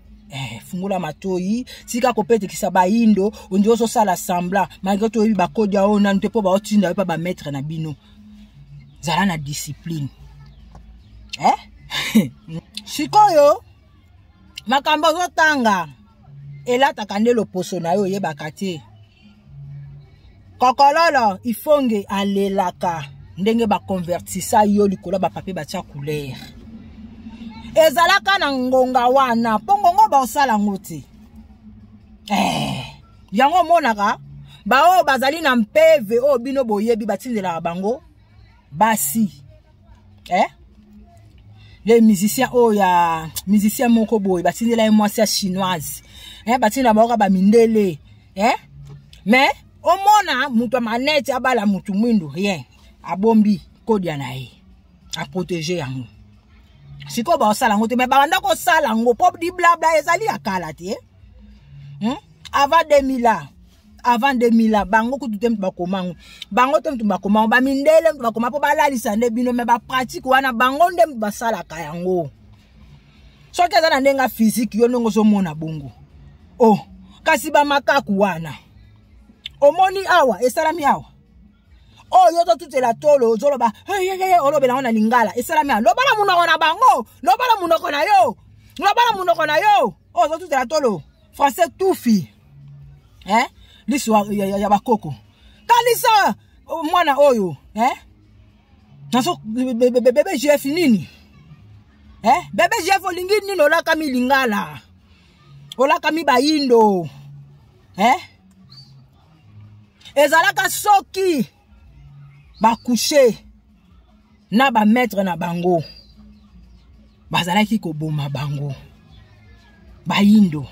C: fungula matoi sika kopete kisaba indo ondio so sala sambla malgré to ba code ya ona ntepo ba otinda pa ba mettre na bino zala na discipline sikoyo makambo zotanga elata kandelo poso na yo yebaka te kokololo ifonge alelaka ndenge ba convertisa yo likolo ba papier ba tia couleur ezalaka na ngonga wana pongongo ba osala ngote yango monaka ba o bazali na mpeve o bino boyebi batindela bango basi les musiciens ya musicien moko boy batindela mwasi ya chinoise batinda baoka ba mindele mais omona mutu manete abala mutu mwindu rien abombi kodia na ye a protéger yango siko ba osala ngote mais banda ko sala ngo pop di blabla ezali akala te avant 2000 bango kutu temtu bakomango bango temtu bakomango ba mindele temtu bakoma po balalisa nde bino me ba pratique wana bango ndem basala ka yango soki ezana ndenga physique yo ndongo zo mona bongo kasi ba makaku wana omoni awa esalami awa yo to tutela tolo zoloba olobela ona lingala esalami awa lobala munoko na bango lobala munoko na yo zo tutela tolo français tufi liswa ya bakoko kalisa mwana oyo naso bebe chef nini bebe chef olingi nini olaka mi lingala olaka mi bayindo ezalaka soki bakoucher na ba maître na bango bazalaki koboma bango bayindo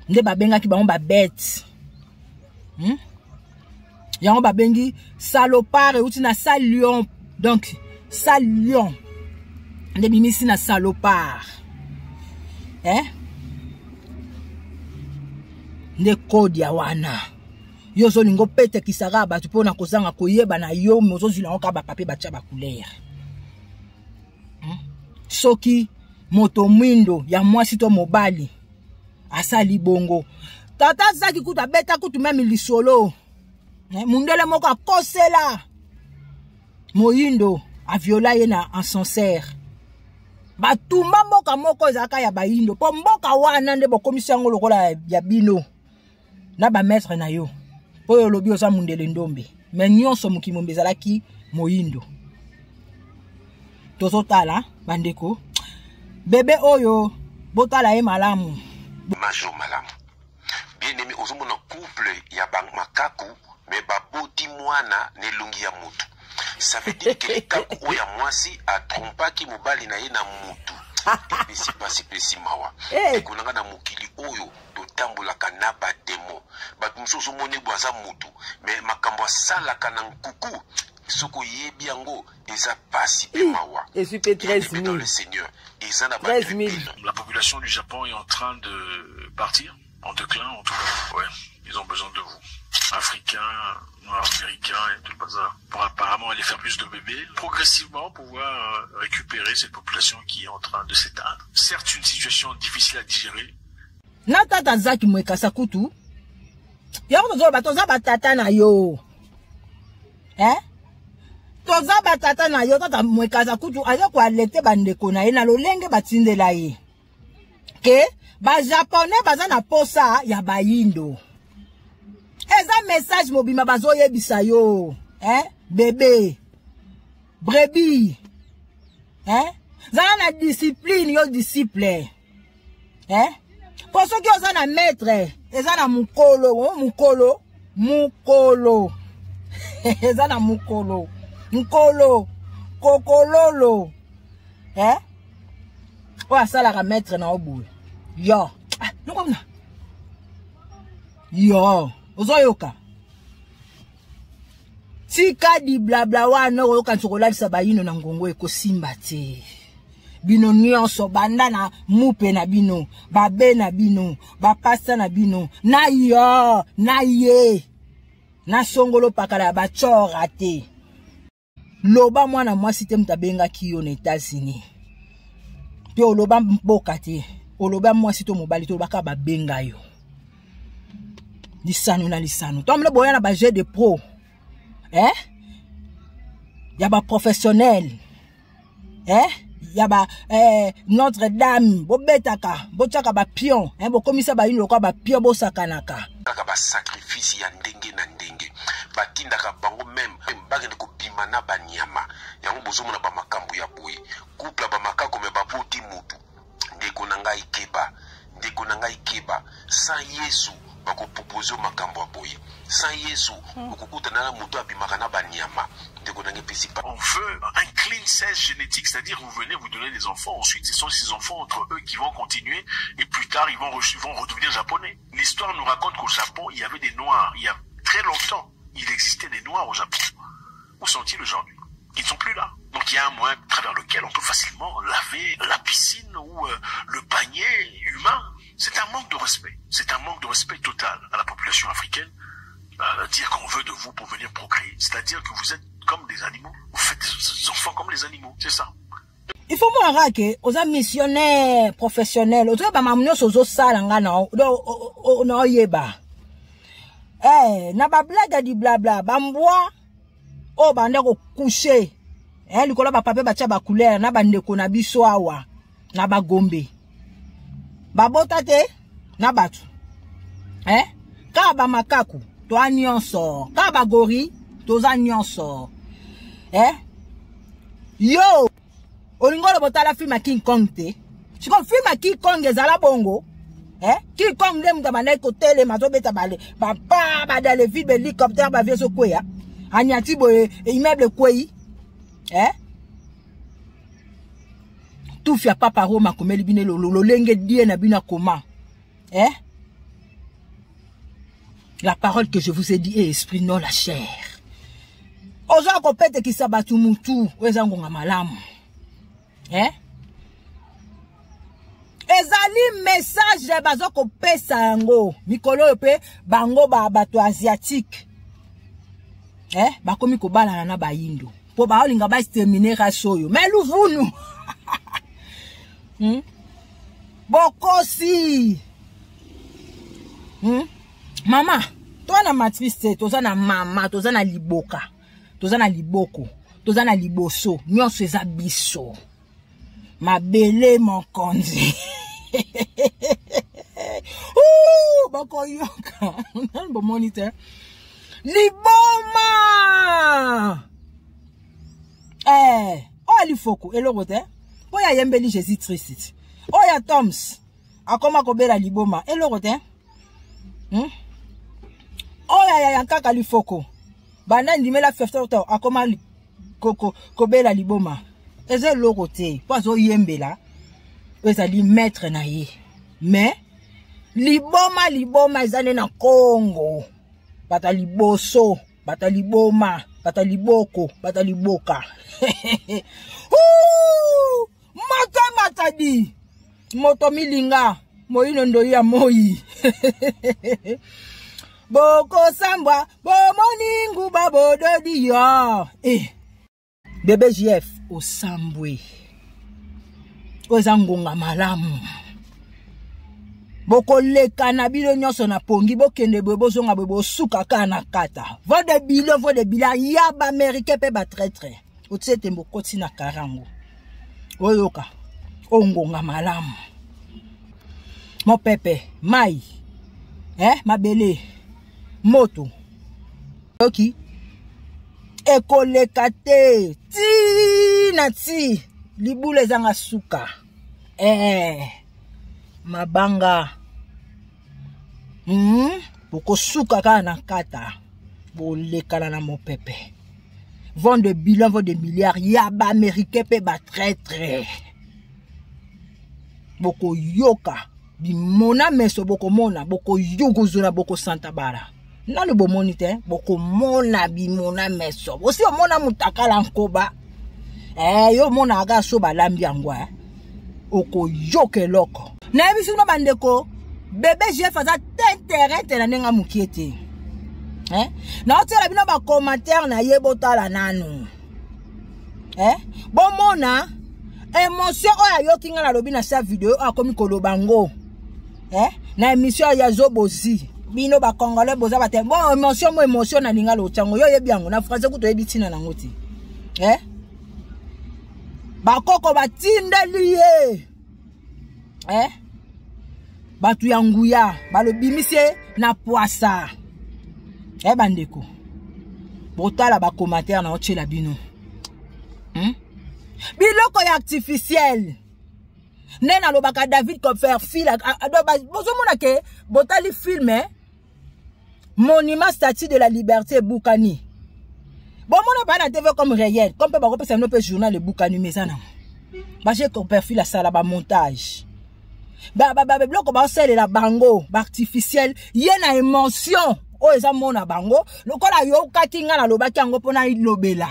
C: nde babengaki bango ba bête yango babengi salopard euti na sale lion donc sale lion nde bimisi na salopard nde code ya wana yo zo lingo pete kisaka batu pona kozanga koyeba na yo mozo zila ka ba papier batia ba couleur soki moto mwindo ya mwasi to mobali asali bongo tata zaki kuta beta kutu meme lisolo mundele moko akosela moyindo aviola ye na ascenseur batumba mboka moko ezaka ya bayindo po mboka wana nde bokomisi yango lokola ya bino na ba maître na yo po yo lobi oza mundele ndombe me nyonso mokimombe ezalaki moyindo tozotala bandeko bebe oyo botala ye malamu
A: majou malamu bien aimé ozomona couple ya makaku mais baboti mwana nelungi ya mutu ça veut dire que kaku oya mwasi atrompaki mobali na ye na mutu epesi pasi pesi mawa ekonanga na mokili oyo totambolaka na bademo bato mosusu omoni bwaza mutu mais makambo asalaka na nkuku soko yebi yango eza pasi pe mawa dans le Seigneur eza na
B: 13 000.
D: La population du Japon est en train de partir en déclin en tout cas. Ouais, ils ont besoin de vous. Africains, noirs, américains et tout le bazar. Pour apparemment aller faire plus de bébés, progressivement pouvoir récupérer cette population qui est en train de s'éteindre. Certes, une situation difficile à digérer.
C: Natata zaki mwekasa kutu. Yako tozo batoza batata na yo. Toza batata na yo tata mwekasa kutu aza kwa lete bandeko na ye na lolenge batindela ye. Ke ba japonais baza na posa ya bayindo. Eza message mobima bazoye bisa yo. Bébé. Brebis. hein zala na discipline yo disciple hein pour ceux qui ont na maître eza na mukolo eza na mukolo kokololo hein oya asalaka maître na oboye yo nokomna yo ozoyoka tika di blabla wana oyoka nsokolalisa bayino na ngongo ekosimba te bino nyonso banda na mupe na bino babe na bino bapasta na bino na yo na ye na songolo pakala bachora te loba mwana mwasi te mutabengaki yo na États-Unis pe oloba mboka te oloba mwasi to mobali to baka babenga yo lisano na lisano tomle boya na ba jeu de pro ya ba professionnel yaba Notre-Dame bobetaka bochaka ba pion bo komisa ba yino kwa ba pion bo sakanaka
A: kaka ba sacrifice ya ndenge na ndenge batindaka bango même bagende ko bimana ba nyama yango bozomona ba makambo ya boye couple ba makako me baboti mutu ndeko na ngai keba sans Yesu bako proposer makambo ya boye sans Yesu okukuta na mutu abimaka na ba nyama.
D: On veut un clean cesse génétique, c'est-à-dire vous venez vous donner des enfants, ensuite ce sont ces enfants entre eux qui vont continuer et plus tard ils vont redevenir japonais. L'histoire nous raconte qu'au Japon il y avait des noirs, il y a très longtemps il existait des noirs au Japon. Où sont-ils aujourd'hui? Ils ne sont plus là. Donc il y a un moyen à travers lequel on peut facilement laver la piscine ou le panier humain. C'est un manque de respect, c'est un manque de respect total à la population africaine. Dire qu'on veut de vous pour venir procréer, c'est-à-dire que vous êtes comme des animaux, vous faites des enfants comme les animaux, c'est ça.
C: Il faut voir que aux missionnaires professionnels, aux mamnyo sozo salanga na yeba. Na ba blaga di blabla, bambwa o bande ko coucher. Likola ba pape ba tia ba couleur na bandeko na biso awa na ba gombe. Ba botate na batu. Ka ba makaku to anyonso, ka ba gori to anyonso. Yo olingolo botala film King Kong te. Siko film King Kong ezala bongo. King Kong dem tabane ko tele mazobeta bale. Papa ba dans le vide hélicoptère ba vieso kweya. Anyati boye immeuble kweyi. Tout fia papa Roma komeli bine lo lenge die na bina koma. La parole que je vous ai dit est esprit, non la chair. Oza kopete ki sabatu mutu, weza ngonga malamu. Ezali message bazo kopesa yango. Mikolo pe bango ba bato asiatique. Bakomi kobala na ba yindo. Po ba olinga ba exterminer rasoyo. Mais luvunu. Bokosi. Mama, toi na matrice, toza na mama, toza na liboka, toza na liboko, toza na liboso, nyonso eza biso. Mabele mon konzi. Bako yoka. Bon moniteur. Liboma. Alifoko, elogote. Oya yembeli Jésus tricite. Oya Toms. Akoma kobela liboma, elogote. Oya ya kaka lifoko. Banda ndimela 50 akoma kobela liboma. Eze logote. Pozo yembela. Ezali maître na ye. Mais liboma ezane na Congo. Bata liboso, bata liboma, bata liboko, bata liboka. Matadi. Moto milinga. Moino ndo ya moi. Boko sambwa, bomoningu babododi ya. Bébé JF, o sambwe. Oza ngonga malamu. Boko leka na bilo nyonso na pongi, bokende bozonga bebo suka kana kata. Vode bila, yaba Amerike pe ba traître. Otsete mbokoti na karango. Oyoka, o ngonga malamu. Mon pepe, mai, mabele, moto, ok, ekolekate, ti na ti, libula ezanga suka mabanga boko suka kaka na kata bolekana na mopepe vend de bilan vend de milliards ya ba américain pe ba traître boko yoka bimona meso boko mona boko yoko zona boko santa bara na le bomoni te boko mona bimona meso osi omona mutakala nkoba yo mona aga so balambi angwa oko yoke loko na biso no bandeko bébé j'ai fait ça terrain te na nenga mukiete na otela bino ba commentaire na yebota la nanu bon mona émotion oya yoki nga la lobi na sa vidéo akomi kolobango na émission ya Zobozi bino ba congolais boza ba te bon émotion na linga lo chango yo yebi yango na français kuto yebi tina na ngoti ba koko batindeli batu ya nguya balobimise na poisa bandeko botala ba commentaire na otela bino biloko ya artificiel nena lobaka David Copperfield bozomona ke botali film Monument Statue de la Liberté Boukani bomona ba na TV comme réel comme pe ba kopesa no pe journal le Boukani mesana ba j'ai Copperfield sala ba montage ba biloko ba sele la bango ba artificiel yena émotion o eza mona bango lokola yo katinga na lobaki yango pona ilobela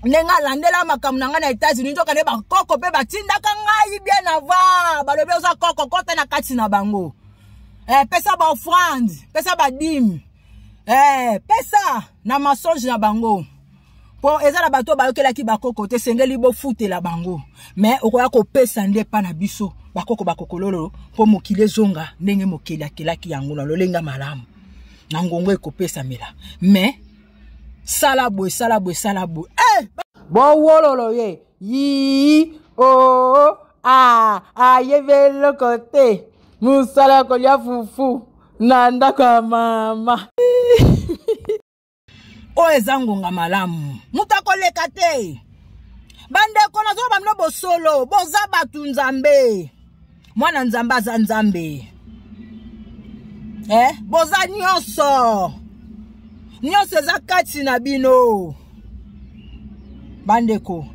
C: nenga landela makamuna nga na États-Unis njoka ne ba koko pe batindaka ngai bien avant balobi oza koko kota na kati na bango pesa ba offrande pesa ba dîme pesa na mensonge na bango po eza la bato bayokela ki bakoko te sengeli bo fute la bango mais okoya ko pesa nde pa na biso bakoko bakokololo po mokile zonga ndenge mokeli akelaki yango na lolenga malamu na ngongo ekopesa mela mais salabo
B: bon wololo ye yi yevelo kote musala kolia fufu na ndako ya mama
C: o ezangonga malamu mutakoleka te bandeko nazo bamno bosolo boza batu nzambe mwana nzambe aza nzambe boza nyonso eza kati na bino bandeko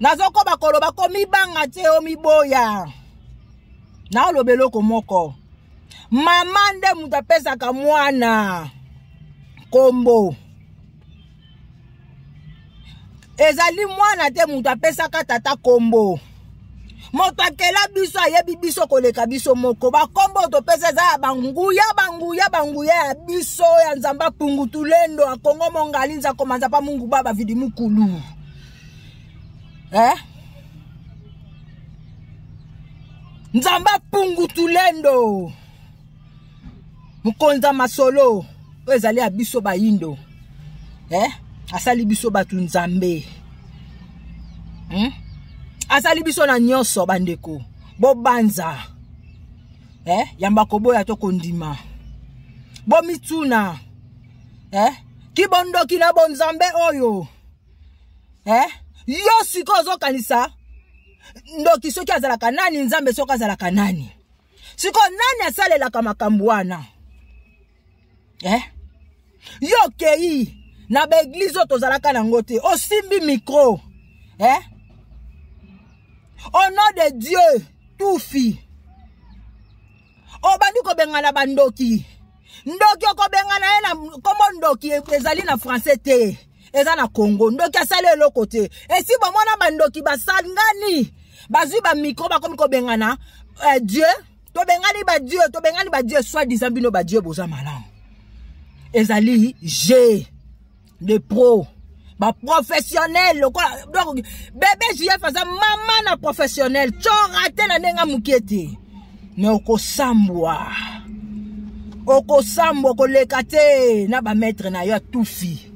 C: nazoko bakoloba komibanga te omiboya na olobeloko moko mama nde mutu apesaka mwana kombo ezali mwana te mutu apesaka tata kombo moto akela biso ayebi biso koleka biso moko bakombo topesa eza ya banguya ya biso ya nzamba pungutu lendo akongo mongali nza komanza pa mungu baba vidi mukulu nzamba pungutu lendo mukonza masolo ezali ya biso bayindo asali biso batu nzambe asali biso na nyonso bandeko bobanza yamba koboya to kondima bomituna kibondoki na bonzambe oyo yo siko ozokanisa ndoki soki azalaka nani nzambe soki azalaka nani siko nani asalelaka makambo wana yo kei na baeglize oyo tozalaka nango te osimbi micro au nom de Dieu tufi obandi kobengana bandoki ndoki okobengana ye na komo ndoki ezali na français te eza na Congo ndoki asali eloko te esi bomona bandoki basangani bazwi ba micro bakomi kobengana Dieu tobengani ba Dieu soit disant bino ba Dieu boza malamu ezali G de pro ba professionnel donc bébé JF faza mama na professionnel chora te na nenga mukete mais okosambwa koleka te na ba maître na yo tufi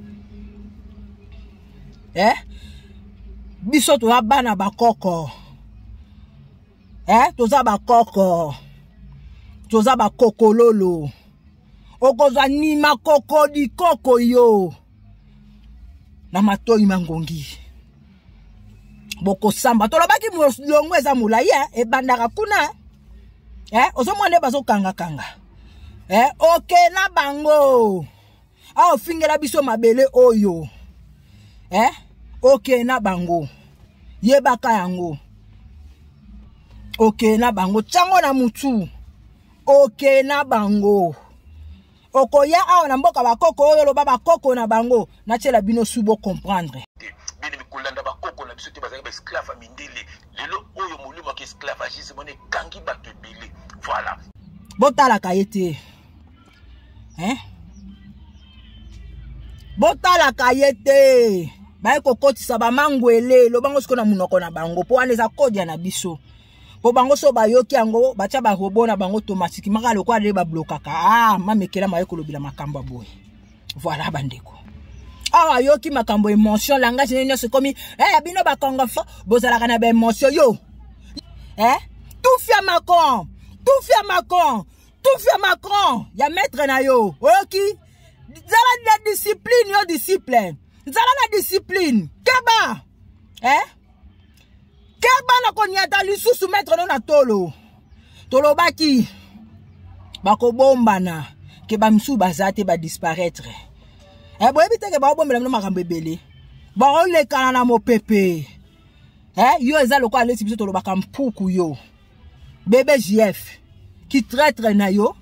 C: biso to bana bakoko toza bakoko toza bakokololo okozwa nima koko di koko yo na matoi mangongi. Boko samba tolobaki mulongo eza mulai ebandaka kuna ozomone bazo kanga okay na bango fingela biso mabele oyo okay na bango yebaka yango okay na bango chango na mutu okay na bango okoya awa na mboka bakoko oyo loba bakoko na bango na tshela bino subo comprendre
A: bini mikolanda bakoko na biso te bazaki ba esclave mindele lelo oyo molimo ki esclavagisme on kangi bato ebele voilà
C: botala kayete botala kayete baye kokotisa bamangwele lobango siko na munoko na bango po wana eza kodia na biso po bango so bayoki yango batia ba robot na bango automatique maka lokwa le ba blokaka mamekela maye kolobila makambo boy voilà bandeko awa yoki makambo émotion langage nyo se komi bino ba kongo fo bozala kana ba émotion yo tout fait Macron ya maître na yo oyoki zala la discipline yo discipline zala la discipline keba keba na konyata lisusu maître no na tolo baki bako bombana ke ba msu bazate ba disparaître boyebi teke ba bombela no makambo ebele ba olekana na mopepe yo eza lokwa alesi biso tolobaka mpuku yo bébé JF qui traite na yo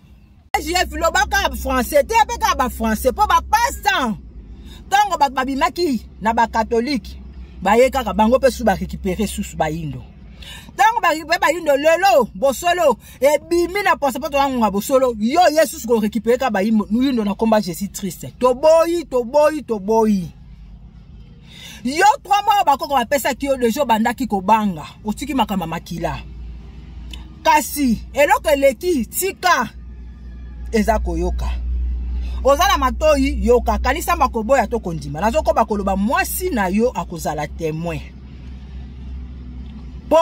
C: JF lobaka français te peka ba français po ba passe tango ba babimaki na ba catholique ba yeka ka bango pe su ba récupérer susu ba yindo tango ba récupérer ba yindo lelo bosolo e bimi na passeport wangu bosolo yo Yesus ko récupérer ka ba yindo na combat je suis triste toboyi yo 3 mois bakoko ba pesa ki yo le jour bandaki ko banga otiki makama makila kasi eloko eleki tika eza koyoka ozala matoi yoka kanisa makoboya to kondima nazoko bakoloba mwasi na yo akozala témoin po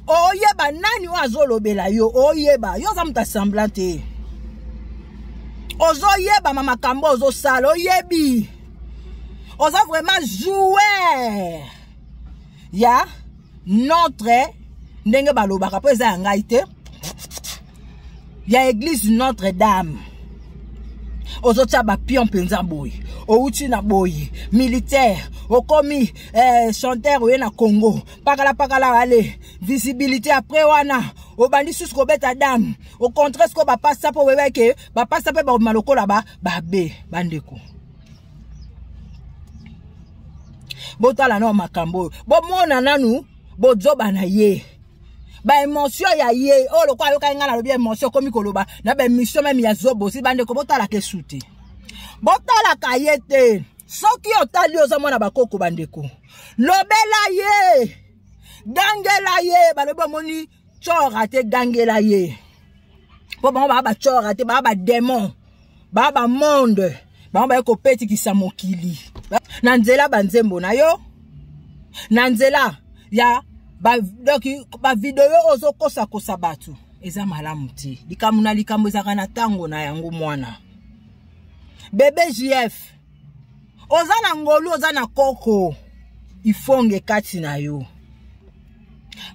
C: oyeba nani o azolobela yo oyeba yo za muta semblante ozoyeba mama kambo ozosala oyebi oza vraiment joueur ya notre ndenge balobaka po eza ngai te ya église Notre Dame ozotia ba pion penza boy outi na boy militaire okomi chanteur oye na Congo pakala wale visibilité après wana obandi susko beta dame au contraire ce ko ba passa po weweke ba passa pe ba maloko la ba be bandeko botala no makambo bo mona nanu bozoba na ye ba émotion ya ye o lokwa yo ka ngana lo bien émotion komi koloba na ba mission même ya zobo si bande ko botala ke suti botala ka yete soki otali ozamona bakoko bandeko lobela ye gangela ye baloba moni chora te gangela ye po ba chora te ba démon ba monde ba ko peti ki samokili na nzela banzembo na yo na nzela ya ba video ozo kosa batu eza malamu te likambo ezaka na tango na yango mwana bébé JF oza na ngolu oza na koko ifonge kati na yo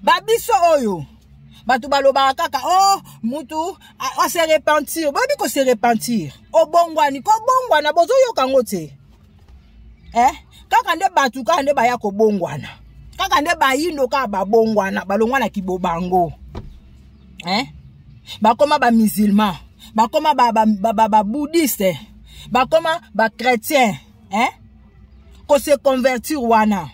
C: babiso oyo batu baloba kaka mutu a se repentir bobi ko se repentir obongwani ko bongwana bozo yokango te kaka nde batu ka nde baya ko bongwana kaka nde bayindo ka babongwana balongwana kibobango bakoma ba musulman bakoma ba bouddhiste bakoma ba chrétien ko se convertir wana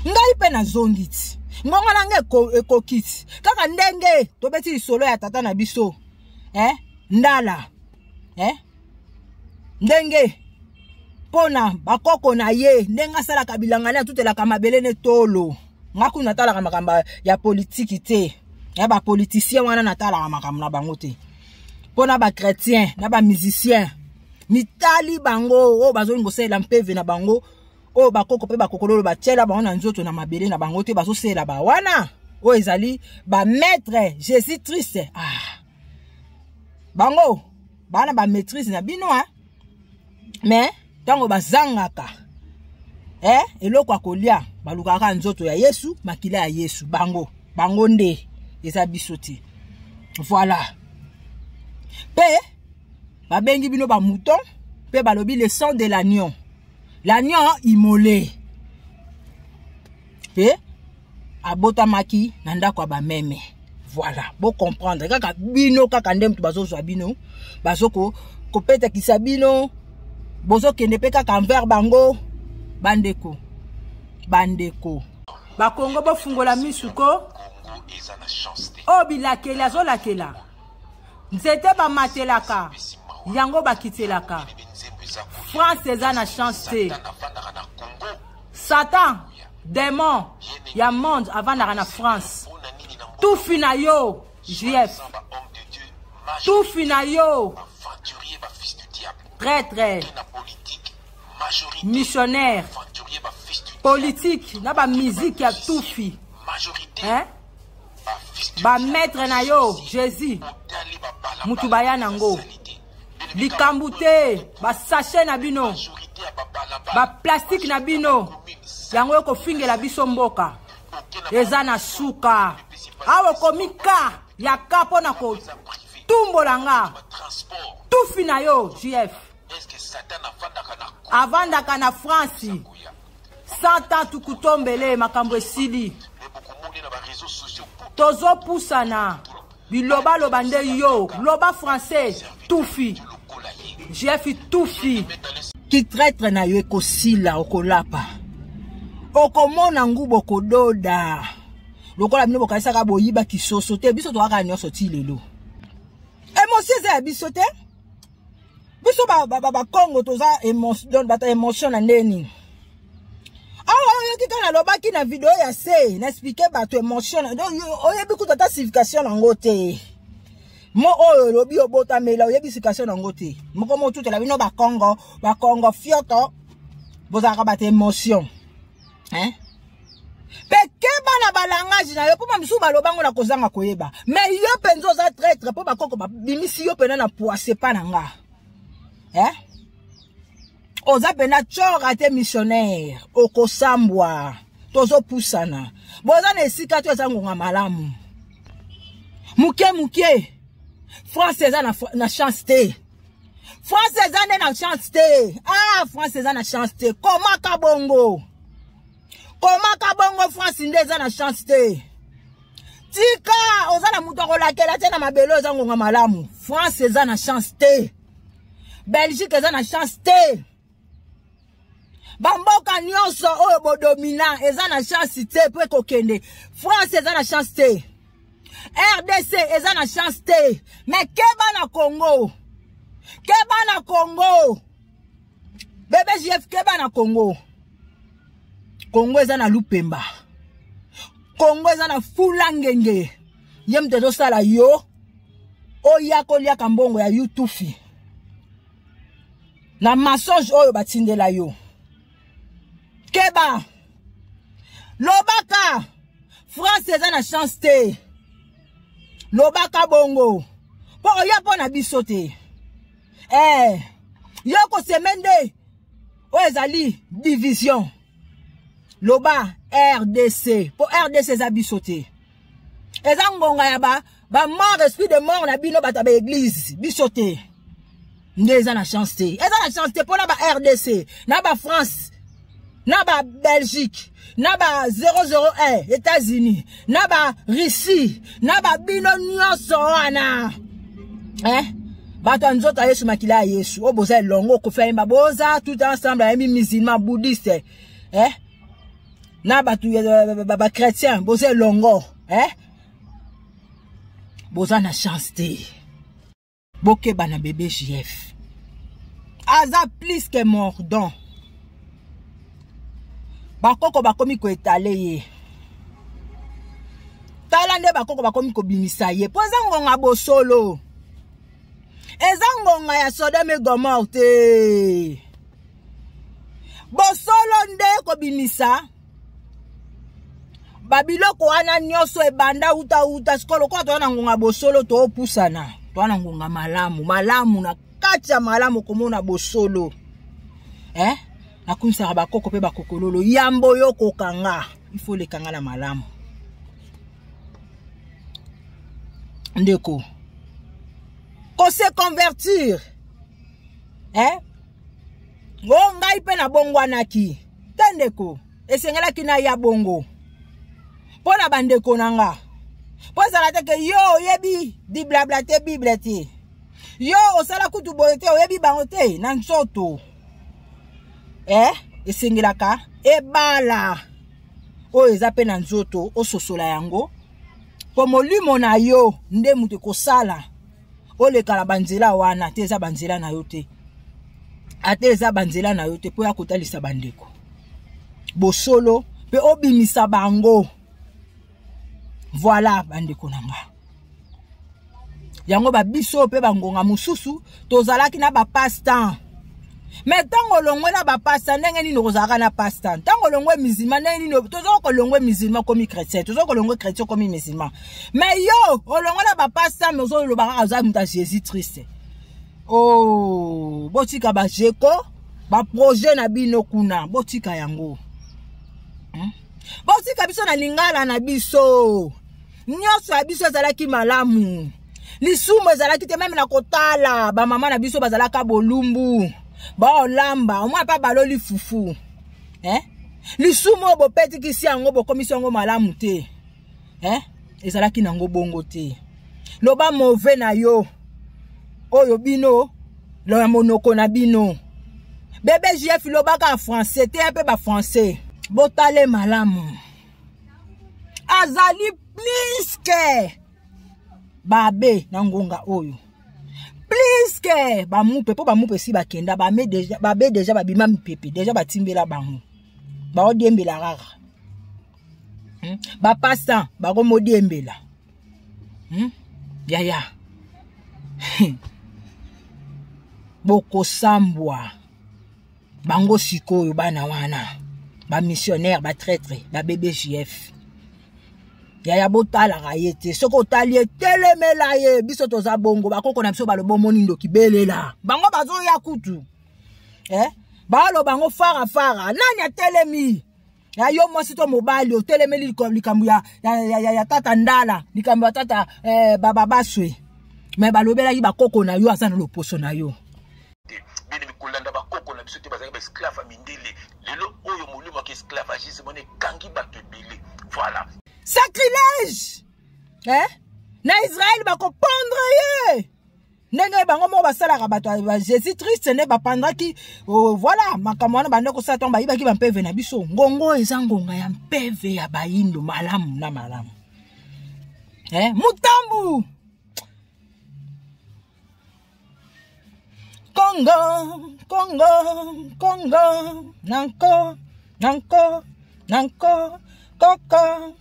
C: ngai pe na zongiti ngonga nange ekokiti kaka ndenge tobeti solo ya tata na biso ndala ndenge pona bakoko na ye ndenga sala kabilanga na tutela kama belene tolo ngaku natala kama kamba ya politiki te ya ba politicien wana natala kama kama na bango te pona ba chrétien na ba musicien mitali bango o bazo ngosela mpeve na bango o bakoko pe bakokolo ba tshela bango na nzoto na mabele na bango te bazo sela ba wana o ezali ba maître Jésus Christ bango bana ba maîtrise na bino mais tango bazangaka eloko akolia balukaka nzoto ya Yesu makila ya Yesu bango nde eza biso te. Voilà. Pe babengi bino ba mouton pe balobi le sang de l'agneau. L'agneau immolé. Pe abotamaki na ndako ba meme. Voilà, bon comprendre kaka bino kaka ndem tu bazo zwa bino bazoko kopeta kisabino bozo kende pe kaka envers bango bandeko bakongo bofungola misuko o bilakela zolakela nzete bamatelaka yango bakitelaka. France eza na chance te. Satan démon ya monde avant na France. Tout fina yo JF. Tout fina yo traître missionnaire politique na ba musique ya tout fi. Ba maître na yo Jésus mutubaya nango likambute ba sachet na bino ba plastique na bino yango yoko fingela biso mboka eza na suka awo komika ya kapo na ko tumbolanga tout fina yo JF avandaka na France 100 ans tukutombele makambo esili tozo pusana biloba loba nde yo loba français tufi JF tufi ki traître na yo ekosila okolapa okomona ngubo kododa lokola bino bokaisaka boyiba kisoso te biso toaka nyonso ti lelo emotion za biso te biso ba Congo toza emotion bata emotion na ndeni awa yoki kana lobaki na video ya se na expliquer bato emotion oyebi kutata signification nango te mo oyo lobi obota mela oyebi signification nango te moko mo tutela bino ba Congo fioto bozaka bata emotion Peke na balangage na yo po mamisu balobango na kozanga koyeba mais yo penzo za traître po bakoko bimisi yo pena na poise pa nanga oza pena chora te missionnaire okosambwa tozo pusana boza na esika to ezango nga malamu muke France eza na chance te France eza na chance te France eza na chance te komaka bongo France ndeza na chance te tika ozana muto kolakela te na mabelo ezango nga malamu France eza na chance te Belgique eza na chance te bamboka nyonso oyo bodomina eza na chance te po kokende France eza na chance te RDC eza na chance te mais keba na Congo bébé JF keba na Congo eza na lupemba Congo eza na fulangenge yem te do sala yo oya kolia kambongo ya YouTube na mensonge oyo batindela yo keba lobaka France eza na chance te lobaka bongo po oya po na biso te yo ko semende o ezali division loba RDC po RDC za biso te eza ngonga ya ba mort esprit de mort na bino bata ba église biso te ndeza na chance te eza na chance te po na ba RDC na ba France na ba Belgique na ba 001 États-Unis na ba Russie na ba bino nyonso wana bato nzota Yesu makila Yesu oboza longo ko fa boza tout ensemble ami musulman bouddhiste na batu ba chrétien boza longo boza na chance te boke bana bébé JF aza plus que mordant bakoko bakomi ko étaler ye talande bakoko bakomi ko bimisa ye po zangonga bosolo ezangonga ya Sodome Gomorrhe te bosolo nde ko bimisa babiloko wana nyonso ebanda uta skolo kwa to na ngonga bosolo to opusana to na ngonga malamu na kati ya malamu komona bosolo akumisaka bakoko pe bakokololo yambo yo kokanga il faut le kanga na malamu ndeko ko se convertir ngai pe na bongwanaki tendeko esengelaki na ya bongo pona bandeko nanga po ezala te ke yo oyebi di blabla te bible te yo osala kutu boye te oyebi bango te na nzoto esengelaka ebala oyo eza pe na nzoto ososola yango po molimo na yo nde mutu ekosala olekala banzela wana te eza banzela na yo te ate eza banzela na yo te po ya kotalisa bandeko bosolo pe obimisa bango voilà bandeko nanga yango babiso pe bangonga mususu tozalaki na ba passe-temps mais tango longwe na ba passe-temps ndenge nini kozalaka na passe-temps tango longwe musulman ndenge nini tozoko longwe musulman komi chrétien tozoko longwe chrétien komi musulman mais yo olongwe na ba passe-temps mais ozolobaka aza muta Jésus triste oh botika ba jeko ba projet na bino kuna botika yango botika biso na lingala na biso nyonso ya biso ezalaki malamu lisumu ezalaki te meme na kotala ba mama na biso bazalaka bolumbu ba olamba omwa pa baloli fufu lisumu bopeti kisi yango bokomisi yango malamu te ezalaki nango bongo te loba mauvais na yo oyo bino lo monoko na bino bébé JF lobaka français te pe ba français botale malamu azali plus que babe na ngonga oyo plus que bamupe po bamupe si bakenda babe déjà babima mipepe déjà batimbela bango ba odiembela rara ba passa ba ko modiembela yaya boko sambwa bango sikoyo bana wana ba missionnaire ba traître ba bébé JF yaya botala rayete soko talie telemela ye biso toza bongo bakoko na biso balobo monindo kibelela bango bazo ya kutu balo bango fara nani atelemi ya yo mosi to mobali o telemeli likambu ya tata ndala likambu ya tata baba baswe me balobela yi bakoko na yo asana loposo na yo
A: bini bikulanda bakoko na biso te bazali ba esclave mindele lelo oyo molimo ki esclavagisme mone kangi bato ebele voilà
C: sacrilège na Israël bako pendre ye ndenge bango mo basalaka bato ba Jésus Christ ne bapandraki voilà makambo wana bande ko satan bayibaki ba mpeve na biso ngongo eza ngonga ya mpeve ya bayindo malamu na malamu mutambu Congo nanko Coco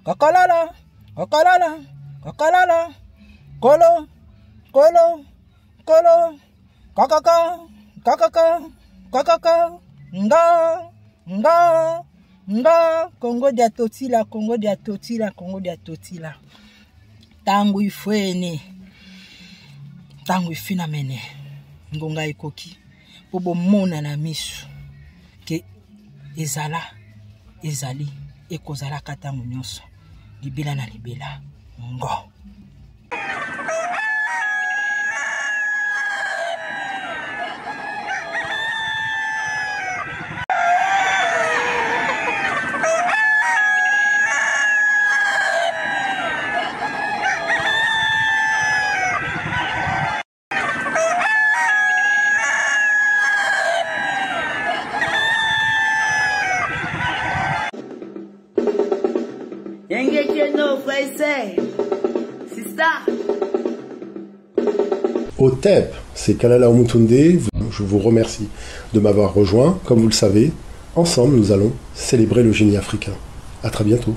C: kokolala kolo nga Congo dia totila tangu ifweni tangu ifina mene ngonga ekoki po bomona na misu ke ezali ekozala katango nyonso libela na libela ngo
F: OTEP, c'est Kalala Omutunde. Je vous remercie de m'avoir rejoint. Comme vous le savez, ensemble, nous allons célébrer le génie africain. À très bientôt.